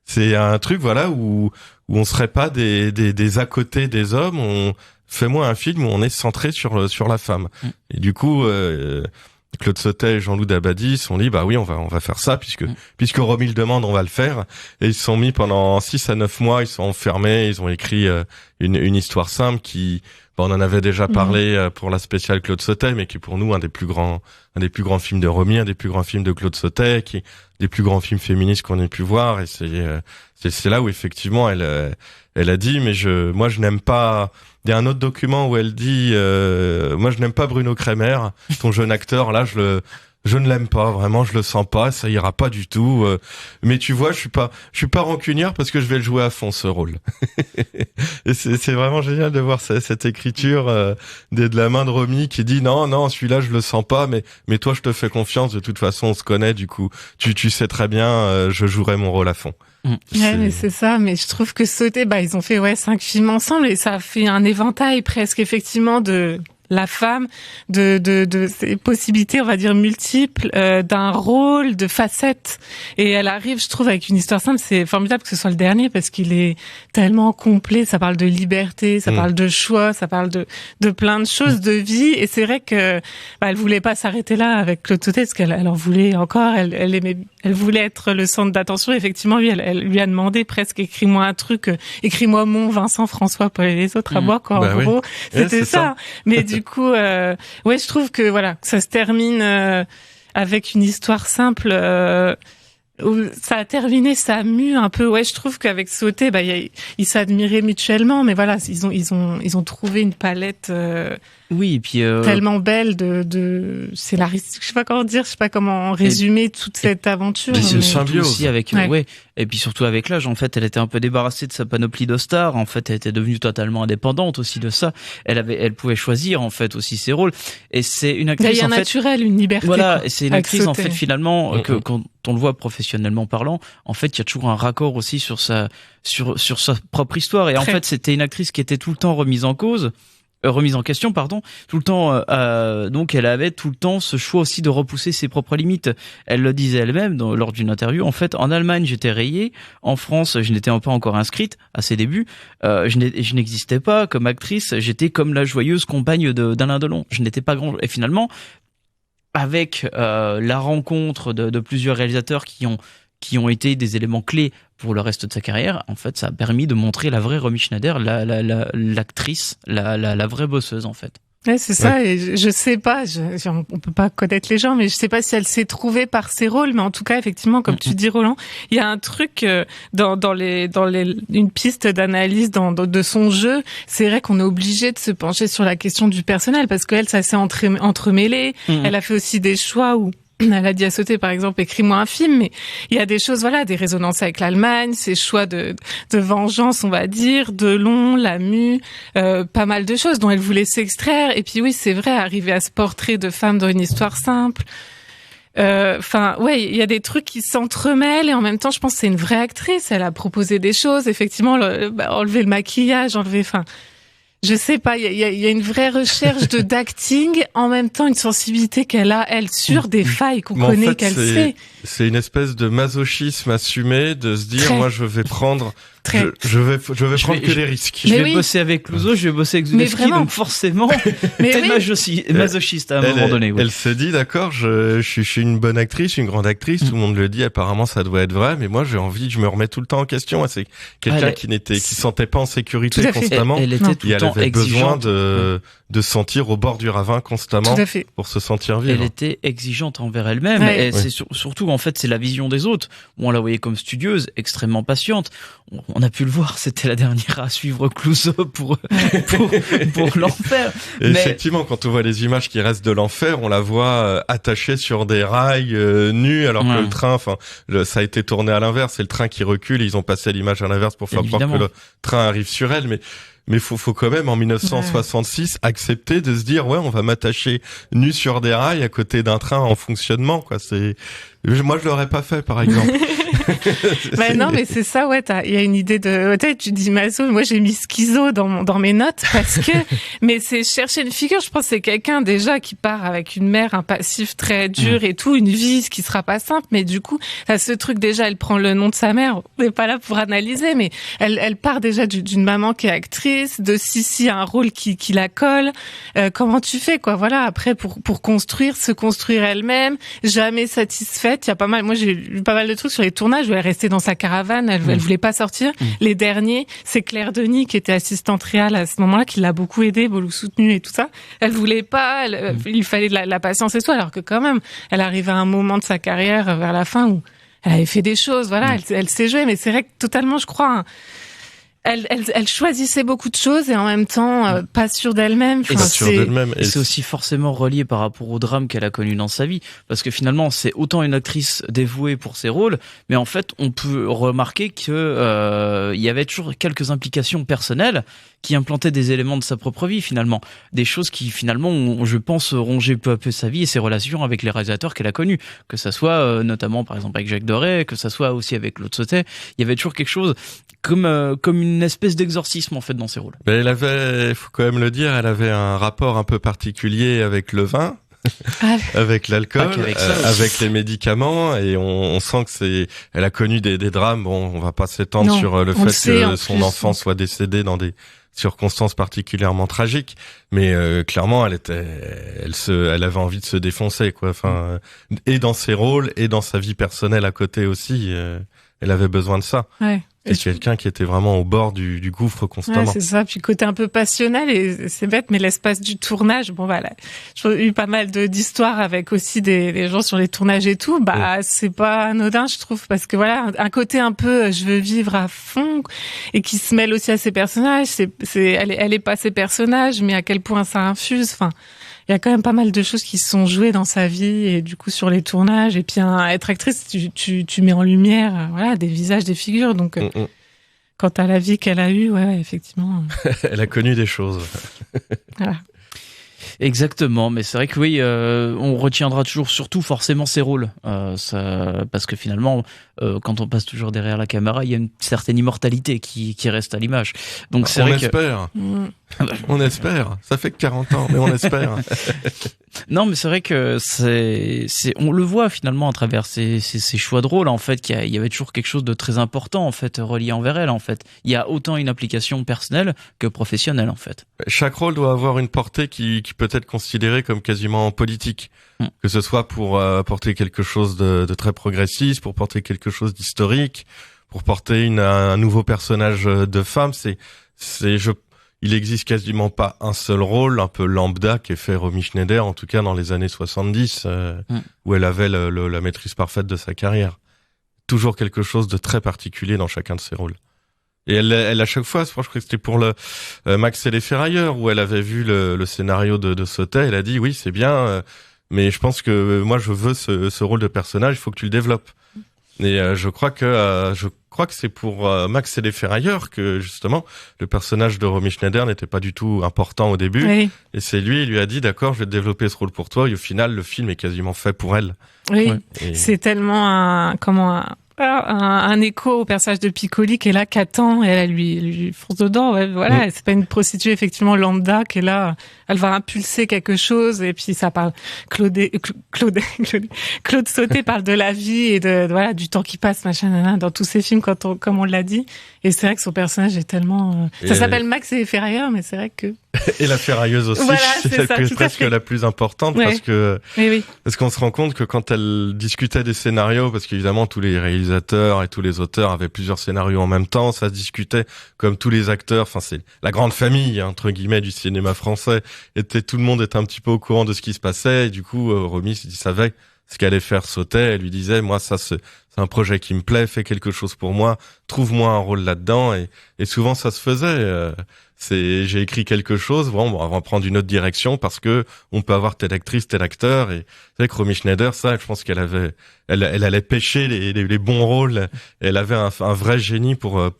C'est un truc, voilà, où on serait pas des à côté des hommes, fais-moi un film où on est centré sur la femme. Et du coup, Claude Sautet et Jean-Loup Dabadi sont dit, bah oui, on va faire ça, puisque Romy le demande, on va le faire. Et ils se sont mis pendant 6 à 9 mois, ils sont enfermés, ils ont écrit une histoire simple qui, on en avait déjà parlé pour la spéciale Claude Sautet, mais qui est pour nous un des plus grands films de Romy, un des plus grands films de Claude Sautet, qui des plus grands films féministes qu'on ait pu voir. Et c'est là où effectivement elle a dit, mais moi je n'aime pas. Il y a un autre document où elle dit, moi je n'aime pas Bruno Kremer, ton jeune acteur. Là je ne l'aime pas, vraiment, je le sens pas, ça ira pas du tout. Mais tu vois, je suis pas rancunière parce que je vais le jouer à fond ce rôle. Et c'est vraiment génial de voir cette écriture de la main de Romy qui dit non, celui-là je le sens pas, mais toi je te fais confiance. De toute façon, on se connaît, du coup, tu sais très bien, je jouerai mon rôle à fond. Ouais, mais c'est ça. Mais je trouve que Sautet, ils ont fait 5 films ensemble et ça a fait un éventail presque effectivement de la femme, de ces possibilités, on va dire multiples, d'un rôle, de facettes. Et elle arrive, je trouve, avec une histoire simple. C'est formidable que ce soit le dernier parce qu'il est tellement complet. Ça parle de liberté, ça parle de choix, ça parle de plein de choses, de vie. Et c'est vrai que elle voulait pas s'arrêter là avec Claude Sautet parce qu'elle en voulait encore. Elle voulait être le centre d'attention. Effectivement, elle lui a demandé presque écris-moi un truc, écris-moi mon Vincent, François, Paul et les autres à moi, quoi. En gros, c'était ça. Mais du coup, je trouve que ça se termine avec une histoire simple. Où ça a terminé, ça a mu un peu. Ouais, je trouve qu'avec Sautet, ils s'admiraient mutuellement, mais voilà, ils ont trouvé une palette. Oui, et puis tellement belle de scénaristique, je sais pas comment dire, je sais pas comment résumer toute cette aventure. C'est une symbiose aussi avec et puis surtout avec l'âge, en fait, elle était un peu débarrassée de sa panoplie de stars, en fait, elle était devenue totalement indépendante aussi de ça. Elle pouvait choisir en fait aussi ses rôles et c'est une actrice en fait naturel, une liberté. Voilà, et c'est une actrice en fait finalement que quand on le voit professionnellement parlant, en fait, il y a toujours un raccord aussi sur sa propre histoire et en fait, c'était une actrice qui était tout le temps remise en question, tout le temps. Donc, elle avait tout le temps ce choix aussi de repousser ses propres limites. Elle le disait elle-même lors d'une interview. En fait, en Allemagne, j'étais rayée. En France, je n'étais pas encore inscrite à ses débuts. Je n'existais pas comme actrice. J'étais comme la joyeuse compagne d'Alain Delon. Je n'étais pas grand. Et finalement, avec la rencontre de plusieurs réalisateurs qui ont été des éléments clés pour le reste de sa carrière, en fait, ça a permis de montrer la vraie Romy Schneider, l'actrice, la vraie bosseuse, en fait. Ouais, c'est ça, et je sais pas, on peut pas connaître les gens, mais je sais pas si elle s'est trouvée par ses rôles, mais en tout cas, effectivement, comme tu dis, Roland, il y a un truc une piste d'analyse de son jeu. C'est vrai qu'on est obligé de se pencher sur la question du personnel, parce qu'elle, ça s'est entremêlé. Elle a fait aussi des choix où Elle a dit à Sauté, par exemple, écris-moi un film, mais il y a des choses, voilà, des résonances avec l'Allemagne, ses choix de vengeance, on va dire, Delon, Lamu, pas mal de choses dont elle voulait s'extraire. Et puis oui, c'est vrai, arriver à ce portrait de femme dans une histoire simple. Enfin, ouais, il y a des trucs qui s'entremêlent et en même temps, je pense que c'est une vraie actrice. Elle a proposé des choses, effectivement, enlever le maquillage, enfin... Je sais pas, il y a une vraie recherche d'acting, en même temps une sensibilité qu'elle a, elle, sur des failles qu'on connaît, qu'elle sait. C'est une espèce de masochisme assumé, de se dire, moi je vais prendre... Je vais prendre que des risques. Je vais bosser avec Clouzot, je vais bosser avec Zulewski, donc forcément, t'es masochiste à un moment donné. Oui. Elle se dit, d'accord, je suis une bonne actrice, une grande actrice, tout le monde le dit, apparemment ça doit être vrai, mais moi j'ai envie, je me remets tout le temps en question. C'est quelqu'un qui sentait pas en sécurité constamment. Elle était tout le temps avait exigeante. besoin de se sentir au bord du ravin constamment pour se sentir vivre. Elle était exigeante envers elle-même. Et c'est surtout, en fait, c'est la vision des autres. Où on la voyait comme studieuse, extrêmement patiente. On a pu le voir, c'était la dernière à suivre Clouzot pour l'enfer. Effectivement, quand on voit les images qui restent de l'enfer, on la voit attachée sur des rails nus, alors que le train, ça a été tourné à l'inverse. C'est le train qui recule, ils ont passé l'image à l'inverse pour faire croire que le train arrive sur elle, mais faut quand même, en 1966, accepter de se dire, on va m'attacher nu sur des rails à côté d'un train en fonctionnement, quoi. Moi, je l'aurais pas fait, par exemple. Non, mais c'est ça, il y a une idée de, tu dis maso, moi j'ai mis schizo dans mes notes parce que, mais c'est chercher une figure, je pense que c'est quelqu'un déjà qui part avec une mère, un passif très dur et tout, une vie, ce qui sera pas simple, mais du coup, ce truc déjà, elle prend le nom de sa mère, on n'est pas là pour analyser, mais elle part déjà d'une maman qui est actrice, de Sissi un rôle qui la colle, comment tu fais, quoi, voilà, après pour se construire elle-même, jamais satisfaite, il y a pas mal, moi j'ai lu pas mal de trucs sur les tournages où elle restait dans sa caravane, elle voulait pas sortir. Les derniers, c'est Claire Denis qui était assistante réelle à ce moment-là, qui l'a beaucoup aidée, beaucoup soutenue et tout ça. Elle voulait pas, il fallait de la patience et tout, alors que quand même, elle arrive à un moment de sa carrière vers la fin où elle avait fait des choses, voilà, elle s'est jouée, mais c'est vrai que totalement, je crois, elle choisissait beaucoup de choses et en même temps pas sûre d'elle-même. Et c'est aussi forcément relié par rapport au drame qu'elle a connu dans sa vie, parce que finalement c'est autant une actrice dévouée pour ses rôles, mais en fait on peut remarquer que il y avait toujours quelques implications personnelles qui implantaient des éléments de sa propre vie finalement, des choses qui finalement ont, je pense, rongé peu à peu sa vie et ses relations avec les réalisateurs qu'elle a connus, que ça soit notamment par exemple avec Jacques Doré, que ça soit aussi avec Claude Sautet. Il y avait toujours quelque chose comme une espèce d'exorcisme en fait dans ses rôles. Mais elle avait, faut quand même le dire, elle avait un rapport un peu particulier avec le vin. Avec l'alcool, avec les médicaments, et on sent que elle a connu des drames. Bon, on va pas s'étendre sur le fait que son enfant soit décédé dans des circonstances particulièrement tragiques, mais clairement elle avait envie de se défoncer, quoi. Enfin, et dans ses rôles et dans sa vie personnelle à côté aussi, elle avait besoin de ça. C'est quelqu'un qui était vraiment au bord du gouffre constamment. Ouais, c'est ça. Puis côté un peu passionnel, et c'est bête, mais l'espace du tournage, bon voilà, j'ai eu pas mal d'histoires avec aussi des gens sur les tournages et tout. C'est pas anodin, je trouve, parce que voilà, un côté un peu, je veux vivre à fond, et qui se mêle aussi à ses personnages. Elle est pas ses personnages, mais à quel point ça infuse. Enfin, il y a quand même pas mal de choses qui se sont jouées dans sa vie et du coup sur les tournages. Et puis être actrice, tu mets en lumière, voilà, des visages, des figures. Donc quant à la vie qu'elle a eue, effectivement. Elle a connu des choses. Voilà. Exactement, mais c'est vrai que oui, on retiendra toujours surtout forcément ses rôles, parce que finalement, quand on passe toujours derrière la caméra, il y a une certaine immortalité qui reste à l'image. Donc c'est vrai espère. On espère. Ça fait que 40 ans, mais on espère. Non, mais c'est vrai que on le voit finalement à travers ces choix de rôle, en fait, qu'il y avait toujours quelque chose de très important, en fait, relié envers elle, en fait. Il y a autant une application personnelle que professionnelle, en fait. Chaque rôle doit avoir une portée qui peut être considérée comme quasiment politique. Que ce soit pour porter quelque chose de très progressiste, pour porter quelque chose d'historique, pour porter un nouveau personnage de femme, il existe quasiment pas un seul rôle un peu lambda qui est fait Romy Schneider, en tout cas dans les années 70, où elle avait la maîtrise parfaite de sa carrière. Toujours quelque chose de très particulier dans chacun de ses rôles. Et elle à chaque fois, je crois que c'était pour le Max et les Ferrailleurs, où elle avait vu le scénario de Sautet, elle a dit oui, c'est bien, mais je pense que moi je veux ce rôle de personnage, il faut que tu le développes. Et je crois que c'est pour Max et les Ferrailleurs que justement le personnage de Romy Schneider n'était pas du tout important au début. Oui. Et c'est lui, il lui a dit d'accord, je vais te développer ce rôle pour toi. Et au final, le film est quasiment fait pour elle. Oui, Et- c'est tellement un écho au personnage de Piccoli qui est là, qui attend, et elle lui fonce dedans. Ouais, voilà, c'est pas une prostituée effectivement lambda qui est là, elle va impulser quelque chose, et puis ça parle. Claude Sauté parle de la vie et de voilà du temps qui passe, machin, nanana, dans tous ses films comme on l'a dit. Et c'est vrai que son personnage est tellement. Ça s'appelle Max et les Ferrailleurs, mais c'est vrai que. Et la ferrailleuse aussi, Voilà, c'est ça, tout à presque fait. la plus importante, Ouais. parce Oui. qu'on se rend compte que quand elle discutait des scénarios, parce qu'évidemment tous les réalisateurs et tous les auteurs avaient plusieurs scénarios en même temps, ça se discutait comme tous les acteurs, enfin c'est la grande famille entre guillemets du cinéma français, tout le monde était un petit peu au courant de ce qui se passait, et du coup Romy savait ce qu'elle allait faire sauter, elle lui disait moi ça c'est un projet qui me plaît, fais quelque chose pour moi, trouve-moi un rôle là-dedans, et souvent ça se faisait. J'ai écrit quelque chose, bon, on va prendre une autre direction parce que on peut avoir telle actrice, tel acteur. Et c'est vrai que Romy Schneider, ça, je pense qu'elle allait pêcher les bons rôles. Elle avait un vrai génie pour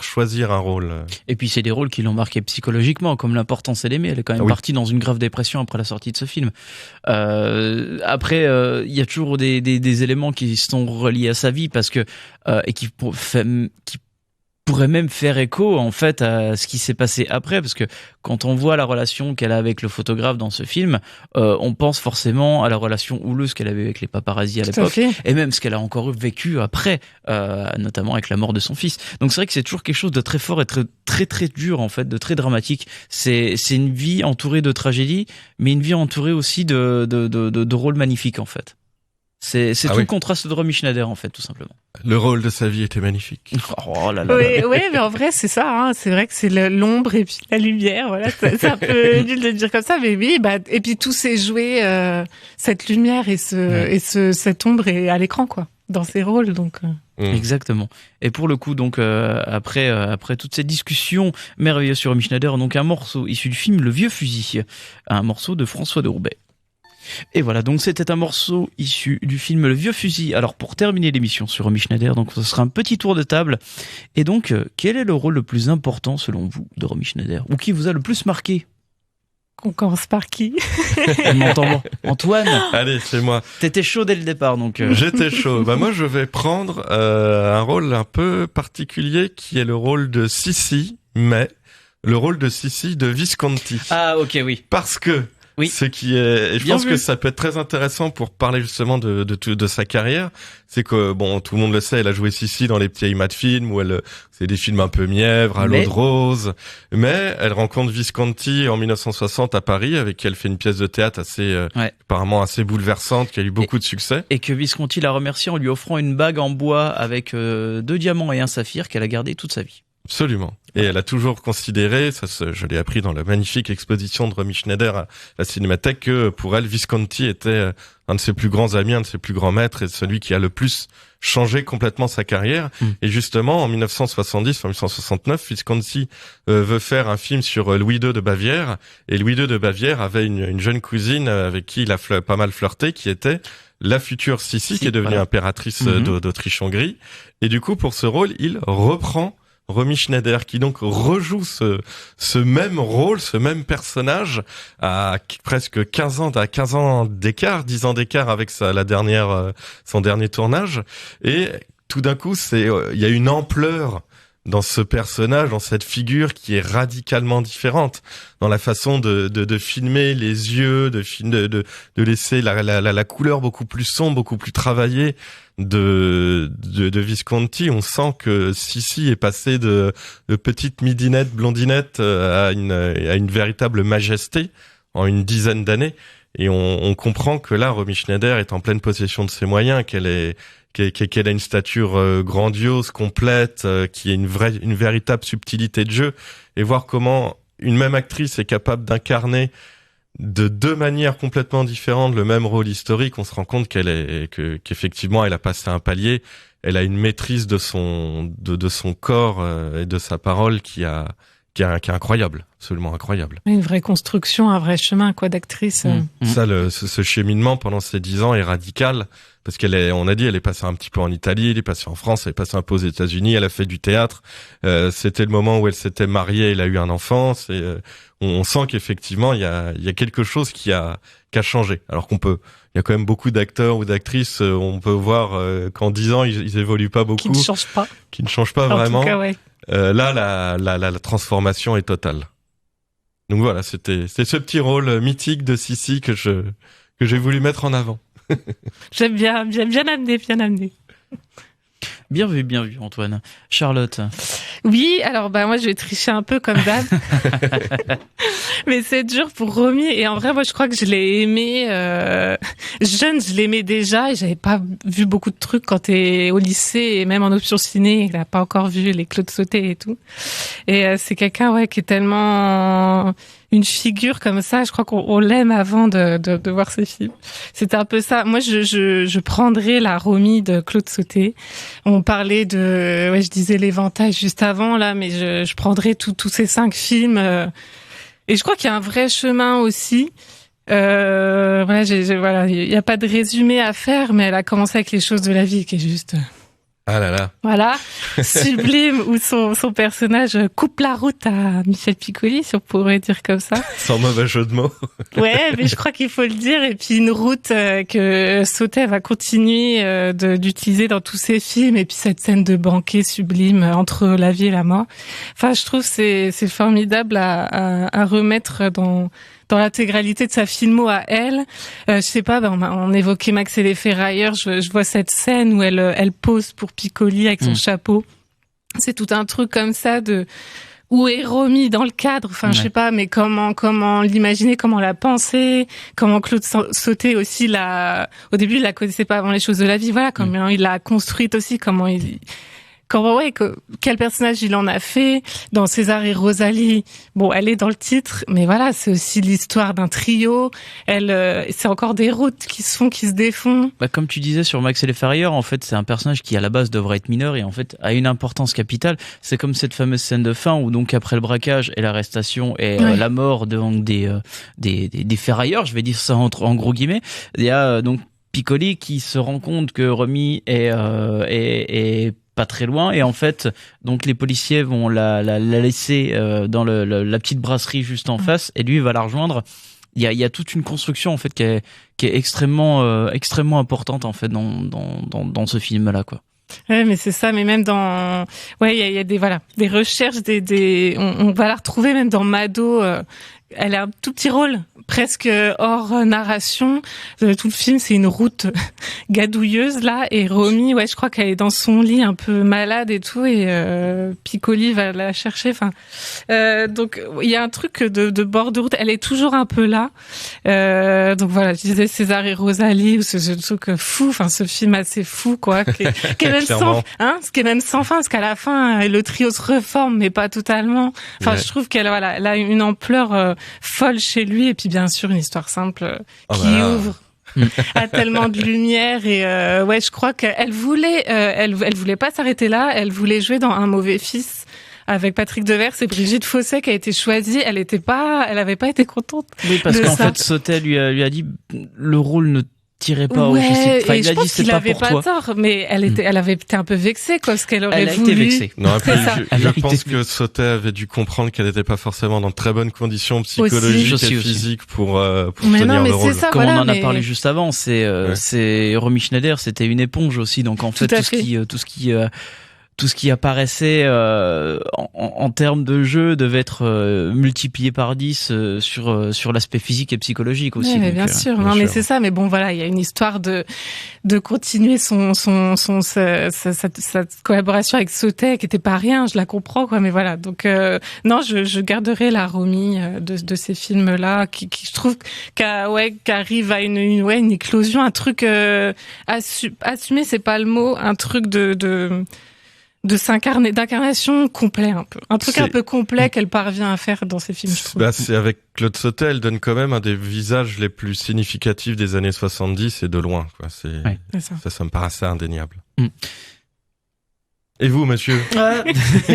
choisir un rôle. Et puis c'est des rôles qui l'ont marqué psychologiquement, comme L'importance et l'aimer. Elle est quand même partie dans une grave dépression après la sortie de ce film. Après, il y a toujours des éléments qui sont reliés à sa vie parce que et qui pourrait même faire écho en fait à ce qui s'est passé après, parce que quand on voit la relation qu'elle a avec le photographe dans ce film, on pense forcément à la relation houleuse qu'elle avait avec les paparazzis à l'époque, et même ce qu'elle a encore vécu après, notamment avec la mort de son fils. Donc c'est vrai que c'est toujours quelque chose de très fort et très très dur en fait, de très dramatique. C'est une vie entourée de tragédies, mais une vie entourée aussi de rôles magnifiques en fait. C'est tout le contraste de Romy Schneider en fait, tout simplement. Le rôle de sa vie était magnifique. Oh là là. Oui, mais en vrai, c'est ça. Hein. C'est vrai que c'est l'ombre et puis la lumière. Voilà, c'est un peu nul de le dire comme ça, mais oui. Et puis tout s'est joué cette lumière et cette ombre est à l'écran, quoi, dans ses rôles. Donc. Exactement. Et pour le coup, donc après toutes ces discussions merveilleuses sur Romy Schneider, donc un morceau issu du film Le Vieux Fusil, un morceau de François de Roubaix. Et voilà, donc c'était un morceau issu du film Le Vieux Fusil. Alors pour terminer l'émission sur Romy Schneider, donc ce sera un petit tour de table. Et donc, quel est le rôle le plus important selon vous de Romy Schneider, ou qui vous a le plus marqué? On commence par qui? On m'entend, Antoine. Allez, c'est moi. T'étais chaud dès le départ, donc. J'étais chaud. Moi, je vais prendre un rôle un peu particulier qui est le rôle de Sissi, mais le rôle de Sissi de Visconti. Ah, ok, oui. Parce que oui. Ce qui est, et je pense que ça peut être très intéressant pour parler justement de sa carrière. C'est que, bon, tout le monde le sait, elle a joué Sissi dans les petits Aymat films où c'est des films un peu mièvres, à l'eau de rose. Mais elle rencontre Visconti en 1960 à Paris, avec qui elle fait une pièce de théâtre apparemment assez bouleversante, qui a eu beaucoup de succès. Et que Visconti l'a remercié en lui offrant une bague en bois avec 2 diamants et un saphir qu'elle a gardé toute sa vie. Absolument. Et elle a toujours considéré, je l'ai appris dans la magnifique exposition de Romy Schneider à la Cinémathèque, que pour elle, Visconti était un de ses plus grands amis, un de ses plus grands maîtres et celui qui a le plus changé complètement sa carrière. Et justement, en 1969, Visconti veut faire un film sur Louis II de Bavière. Et Louis II de Bavière avait une jeune cousine avec qui il a pas mal flirté, qui était la future Sissi, qui est devenue impératrice d'Autriche-Hongrie. Et du coup, pour ce rôle, il reprend Romy Schneider, qui donc rejoue ce même rôle, ce même personnage à presque 15 ans d'écart, 10 ans d'écart avec son dernier tournage. Et tout d'un coup, il y a une ampleur dans ce personnage, dans cette figure qui est radicalement différente, dans la façon de filmer les yeux, de laisser la couleur beaucoup plus sombre, beaucoup plus travaillée de Visconti. On sent que Sissi est passée de petite midinette, blondinette à une véritable majesté en une dizaine d'années. Et on comprend que là, Romy Schneider est en pleine possession de ses moyens, qu'elle a une stature grandiose, complète, qui a une véritable subtilité de jeu, et voir comment une même actrice est capable d'incarner de 2 manières complètement différentes le même rôle historique. On se rend compte qu'effectivement elle a passé un palier, elle a une maîtrise de son corps et de sa parole qui a qui est incroyable, absolument incroyable. Une vraie construction, un vrai chemin, quoi, d'actrice. Ça, ce cheminement pendant ces 10 ans est radical, parce on a dit, elle est passée un petit peu en Italie, elle est passée en France, elle est passée un peu aux États-Unis, elle a fait du théâtre. C'était le moment où elle s'était mariée, elle a eu un enfant. On sent qu'effectivement, il y a quelque chose qui a changé. Alors il y a quand même beaucoup d'acteurs ou d'actrices, on peut voir qu'en 10 ans, ils évoluent pas beaucoup. Qui ne changent pas vraiment. En tout cas, ouais. Là, la transformation est totale. Donc voilà, c'est ce petit rôle mythique de Sissi que j'ai voulu mettre en avant. J'aime bien amené. Bien vu, Antoine. Charlotte. Oui, alors moi je vais tricher un peu comme d'hab. Mais c'est dur pour Romy, et en vrai moi je crois que je l'ai aimé jeune, je l'aimais déjà, et j'avais pas vu beaucoup de trucs quand t'es au lycée et même en option ciné, il a pas encore vu les Claude Sautet et tout. Et c'est quelqu'un qui est tellement une figure comme ça, je crois qu'on l'aime avant de voir ses films. C'était un peu ça. Moi, je prendrais la Romy de Claude Sautet. On parlait je disais l'éventail juste avant, là, mais je prendrais tous ces 5 films. Et je crois qu'il y a un vrai chemin aussi. Il y a pas de résumé à faire, mais elle a commencé avec Les choses de la vie, qui est juste... Ah là là. Voilà, sublime, où son personnage coupe la route à Michel Piccoli, si on pourrait dire comme ça. Sans mauvais jeu de mots. Ouais, mais je crois qu'il faut le dire. Et puis une route que Sautet va continuer d'utiliser dans tous ses films. Et puis cette scène de banquet sublime entre la vie et la mort. Enfin, je trouve c'est formidable à remettre dans l'intégralité de sa filmo à elle. Je sais pas, on évoquait Max et les Ferrailleurs, je vois cette scène où elle pose pour Piccoli avec son chapeau. C'est tout un truc comme ça où est Romy dans le cadre, enfin je sais pas, mais comment l'imaginer, comment la penser, comment Claude Sautet aussi au début il la connaissait pas avant Les choses de la vie, voilà, comment il l'a construite aussi, quel personnage il en a fait dans César et Rosalie. Bon, elle est dans le titre, mais voilà, c'est aussi l'histoire d'un trio. C'est encore des routes qui se défont. Comme tu disais sur Max et les Ferrailleurs, en fait, c'est un personnage qui à la base devrait être mineur et en fait a une importance capitale. C'est comme cette fameuse scène de fin où donc après le braquage et l'arrestation et la mort des ferrailleurs, je vais dire ça en gros guillemets, il y a donc Piccoli qui se rend compte que Romy est pas très loin, et en fait donc les policiers vont la laisser dans la petite brasserie juste en face, et lui va la rejoindre. Il y a toute une construction en fait qui est extrêmement importante en fait dans ce film là, quoi. Ouais, mais c'est ça, mais même il y a des recherches, on va la retrouver même dans Mado. Elle a un tout petit rôle, presque hors narration. Tout le film, c'est une route gadouilleuse, là. Et Romy, je crois qu'elle est dans son lit un peu malade et tout, et Piccoli va la chercher. Enfin, donc il y a un truc de bord de route. Elle est toujours un peu là. Donc voilà, je disais César et Rosalie, ou ce truc fou. Enfin, ce film assez fou, quoi, qui est même sans fin, parce qu'à la fin, le trio se reforme, mais pas totalement. Enfin, je trouve qu'elle elle a une ampleur folle chez lui, et puis bien sûr une histoire simple qui ouvre à tellement de lumière, et je crois qu'elle voulait elle voulait pas s'arrêter là, elle voulait jouer dans Un mauvais fils avec Patrick Devers, et Brigitte Fossé qui a été choisie, elle avait pas été contente. Oui, parce qu'en fait Sautet lui a dit le rôle ne tirait pas au justice. Enfin, il a dit c'est pas pour toi. Elle avait pas tort, mais elle avait été un peu vexée, quoi, parce qu'elle aurait voulu. Elle a été vexée. Non, après, je pense que Sautet avait dû comprendre qu'elle n'était pas forcément dans de très bonnes conditions psychologiques et physiques pour tenir le rôle. Comme on en a parlé juste avant, c'est Romy Schneider, c'était une éponge aussi, donc en fait tout ce qui apparaissait en termes de jeu devait être multiplié par 10 sur l'aspect physique et psychologique aussi. Mais bien sûr, mais c'est ça. Mais bon, voilà, il y a une histoire de continuer sa collaboration avec Sautet qui était pas rien. Je la comprends, quoi. Mais voilà, donc non, je garderai la Romy de ces films-là qui je trouve qu'arrive à une éclosion, un truc assumé, c'est pas le mot, un truc d'incarnation complet, un truc un peu complet qu'elle parvient à faire dans ses films, je trouve. C'est avec Claude Sautet, elle donne quand même un des visages les plus significatifs des années 70, et de loin, quoi. Ça me paraissait indéniable. Et vous, monsieur?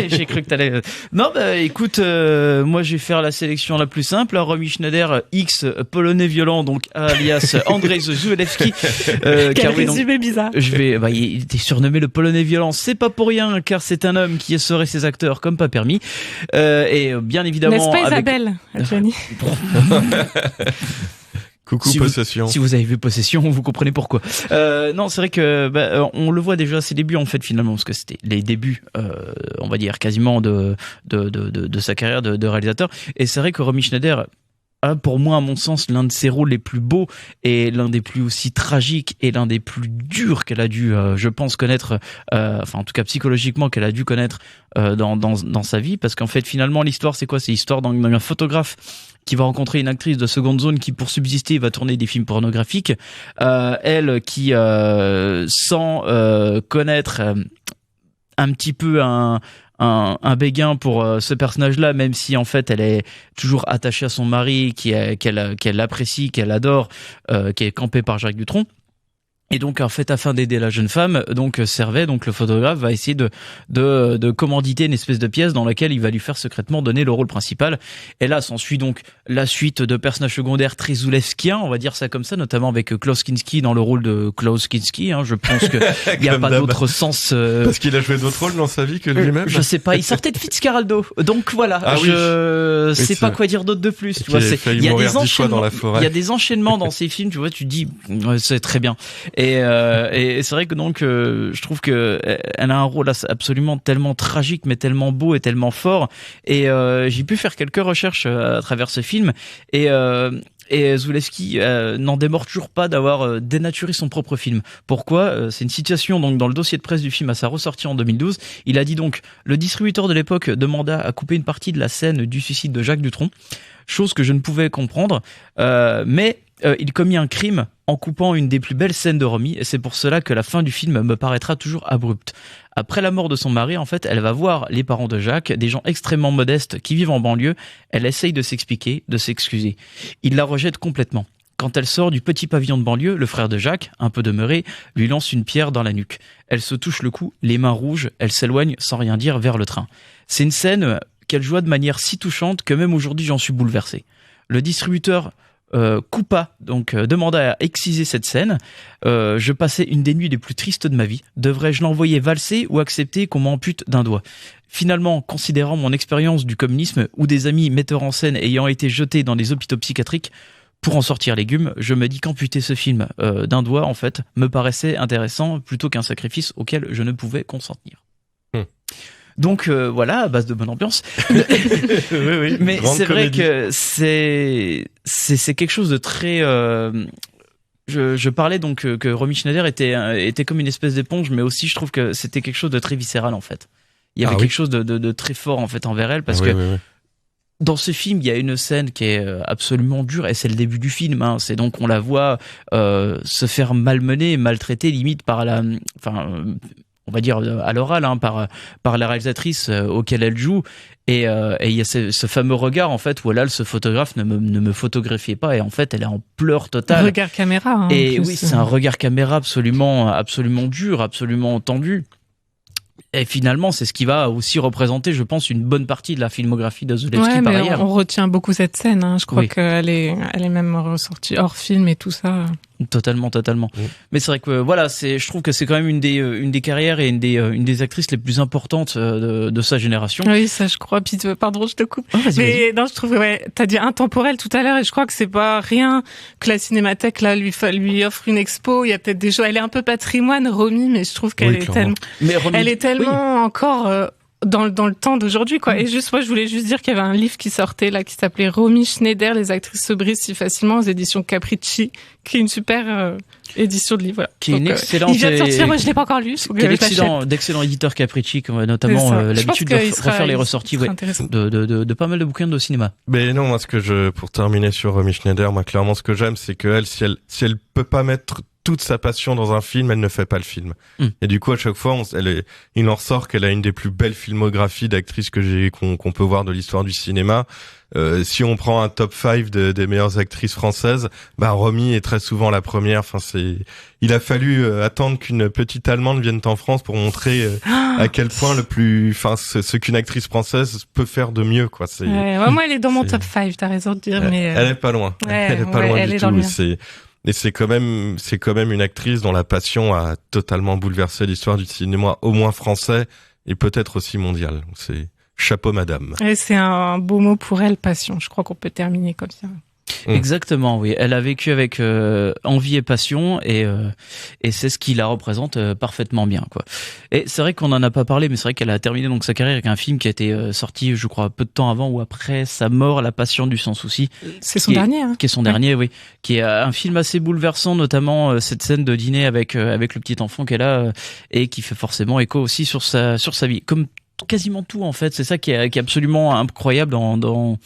J'ai cru que t'allais... Non, bah écoute, moi je vais faire la sélection la plus simple. Romy Schneider, X, polonais violent, donc alias Andrzej Zulewski. Quel résumé bizarre. Il était surnommé le polonais violent. C'est pas pour rien, car c'est un homme qui essorait ses acteurs comme pas permis. Et bien évidemment... N'est-ce pas Isabelle, Johnny? Coucou Possession. Si vous avez vu Possession, vous comprenez pourquoi. Non, c'est vrai que on le voit déjà à ses débuts en fait finalement, parce que c'était les débuts, on va dire quasiment de sa carrière de réalisateur. Et c'est vrai que Romy Schneider a pour moi, à mon sens, l'un de ses rôles les plus beaux et l'un des plus aussi tragiques et l'un des plus durs qu'elle a dû, je pense, connaître, enfin en tout cas psychologiquement qu'elle a dû connaître dans sa vie, parce qu'en fait finalement l'histoire c'est quoi? C'est l'histoire d'un photographe qui va rencontrer une actrice de seconde zone qui, pour subsister, va tourner des films pornographiques. Elle qui, sans connaître un petit peu un béguin pour ce personnage-là, même si en fait elle est toujours attachée à son mari, qu'elle apprécie, qu'elle adore, qui est campé par Jacques Dutronc. Et donc en fait, afin d'aider la jeune femme, donc Servet, donc le photographe, va essayer de commanditer une espèce de pièce dans laquelle il va lui faire secrètement donner le rôle principal. Et là s'ensuit donc la suite de personnages secondaires très zulewskiens, on va dire ça comme ça, notamment avec Klaus Kinski dans le rôle de Klaus Kinski. Je pense que il y a pas d'autre sens. Parce qu'il a joué d'autres rôles dans sa vie que lui-même. Je sais pas. Il sortait de Fitzcarraldo, donc voilà. Ah je sais pas quoi dire d'autre de plus. Tu vois, il y a des enchaînements. Dans la forêt. Il y a des enchaînements dans ces films. Tu vois, tu te dis c'est très bien. Et c'est vrai que donc je trouve que elle a un rôle absolument tellement tragique mais tellement beau et tellement fort, et j'ai pu faire quelques recherches à travers ce film, et Zulewski n'en démord toujours pas d'avoir dénaturé son propre film. Pourquoi? C'est une situation donc dans le dossier de presse du film à sa ressortie en 2012. Il a dit donc: le distributeur de l'époque demanda à couper une partie de la scène du suicide de Jacques Dutronc, chose que je ne pouvais comprendre, mais il commit un crime en coupant une des plus belles scènes de Romy, et c'est pour cela que la fin du film me paraîtra toujours abrupte. Après la mort de son mari, en fait, elle va voir les parents de Jacques, des gens extrêmement modestes qui vivent en banlieue. Elle essaye de s'expliquer, de s'excuser. Il la rejette complètement. Quand elle sort du petit pavillon de banlieue, le frère de Jacques, un peu demeuré, lui lance une pierre dans la nuque. Elle se touche le cou, les mains rouges, elle s'éloigne sans rien dire vers le train. C'est une scène qu'elle joua de manière si touchante que même aujourd'hui j'en suis bouleversé. Le distributeur coupa, donc demanda à exciser cette scène. Je passais une des nuits les plus tristes de ma vie. Devrais-je l'envoyer valser ou accepter qu'on m'ampute d'un doigt? Finalement, considérant mon expérience du communisme ou des amis metteurs en scène ayant été jetés dans des hôpitaux psychiatriques pour en sortir légumes, je me dis qu'amputer ce film d'un doigt, en fait, me paraissait intéressant plutôt qu'un sacrifice auquel je ne pouvais consentir. Donc voilà, à base de bonne ambiance. Oui. Mais Grande c'est vrai comédie. que c'est quelque chose de très. Je parlais donc que Romy Schneider était comme une espèce d'éponge, mais aussi je trouve que c'était quelque chose de très viscéral en fait. Il y avait quelque chose de très fort en fait envers elle, parce que dans ce film, il y a une scène qui est absolument dure, et c'est le début du film. C'est donc on la voit se faire malmener, maltraiter, limite par on va dire à l'oral, par la réalisatrice auquel elle joue, et il y a ce fameux regard en fait où elle ce photographe ne me photographiait pas, et en fait elle est en pleurs total. Regard caméra. Et oui, c'est un regard caméra absolument dur, absolument tendu. Et finalement, c'est ce qui va aussi représenter, je pense, une bonne partie de la filmographie de Zulewski par ailleurs. On retient beaucoup cette scène. Je crois qu'elle est même ressortie hors film et tout ça. Totalement. Mais c'est vrai que voilà, je trouve que c'est quand même une des carrières et une des actrices les plus importantes de sa génération. Oui, ça je crois. Puis pardon, je te coupe. Vas-y. Non, je trouve t'as dit intemporel tout à l'heure, et je crois que c'est pas rien que la Cinémathèque là lui offre une expo. Il y a peut-être des choses. Elle est un peu patrimoine, Romy, mais je trouve qu'elle est tellement. Mais Romy, elle est tellement encore. Dans le temps d'aujourd'hui, quoi. Et juste, moi, je voulais juste dire qu'il y avait un livre qui sortait, là, qui s'appelait Romy Schneider, les actrices se brisent si facilement, aux éditions Capricci, qui est une super édition de livre, voilà. Qui est une excellente. Il vient de sortir, moi, je l'ai pas encore lu. D'excellents éditeurs Capricci, notamment l'habitude de refaire les ressorties, de pas mal de bouquins de cinéma. Mais non, moi, pour terminer sur Romy Schneider, moi, clairement, ce que j'aime, c'est que si elle peut pas mettre toute sa passion dans un film, elle ne fait pas le film. Et du coup, à chaque fois, il en ressort qu'elle a une des plus belles filmographies d'actrices qu'on peut voir de l'histoire du cinéma. Si on prend un top 5 des meilleures actrices françaises, Romy est très souvent la première. Enfin, il a fallu attendre qu'une petite Allemande vienne en France pour montrer à quel point ce qu'une actrice française peut faire de mieux, quoi. Moi, elle est dans mon top 5, t'as raison de dire, mais... Elle est pas loin. Elle est pas loin du tout. Et c'est quand même une actrice dont la passion a totalement bouleversé l'histoire du cinéma, au moins français, et peut-être aussi mondial. C'est chapeau madame. Et c'est un beau mot pour elle, passion. Je crois qu'on peut terminer comme ça. Exactement, oui. Elle a vécu avec envie et passion et c'est ce qui la représente parfaitement bien, quoi. Et c'est vrai qu'on en a pas parlé, mais c'est vrai qu'elle a terminé donc sa carrière avec un film qui a été sorti, je crois, peu de temps avant ou après sa mort, La Passion du sans souci. C'est son dernier, hein. Qui est son dernier, oui. Qui est un film assez bouleversant, notamment cette scène de dîner avec le petit enfant qu'elle a et qui fait forcément écho aussi sur sa vie. Comme quasiment tout, en fait. C'est ça qui est absolument incroyable dans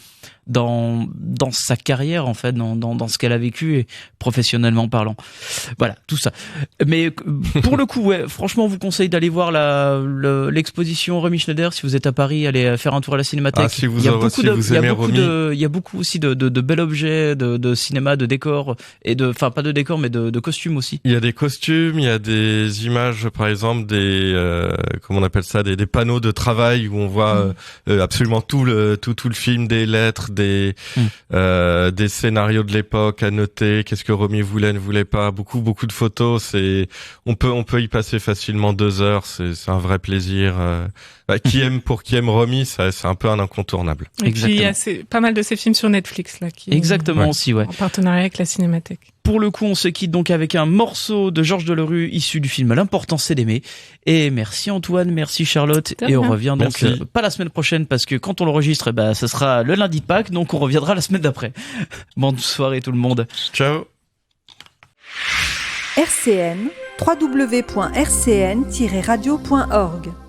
sa carrière, en fait, dans ce qu'elle a vécu et professionnellement parlant. Voilà, tout ça. Mais pour le coup, ouais, franchement, on vous conseille d'aller voir l'exposition Romy Schneider si vous êtes à Paris, allez faire un tour à la Cinémathèque. Il y a beaucoup aussi de bels objets de cinéma, de décors et pas de décors, mais de costumes aussi. Il y a des costumes, il y a des images, par exemple, comment on appelle ça, des panneaux de travail où on voit absolument tout le film, des lettres, des scénarios de l'époque à noter, qu'est-ce que Romy voulait, ne voulait pas, beaucoup de photos. On peut y passer facilement 2 heures, c'est un vrai plaisir. Qui aime Romy, c'est un peu un incontournable. Et puis il y a pas mal de ces films sur Netflix là aussi, ouais. En partenariat avec la Cinémathèque. Pour le coup, on se quitte donc avec un morceau de Georges Delerue issu du film L'important c'est d'aimer. Et merci Antoine, merci Charlotte. Et on revient donc pas la semaine prochaine parce que quand on l'enregistre, ce sera le lundi de Pâques, donc on reviendra la semaine d'après. Bonne soirée tout le monde. Ciao. RCN, www.rcn-radio.org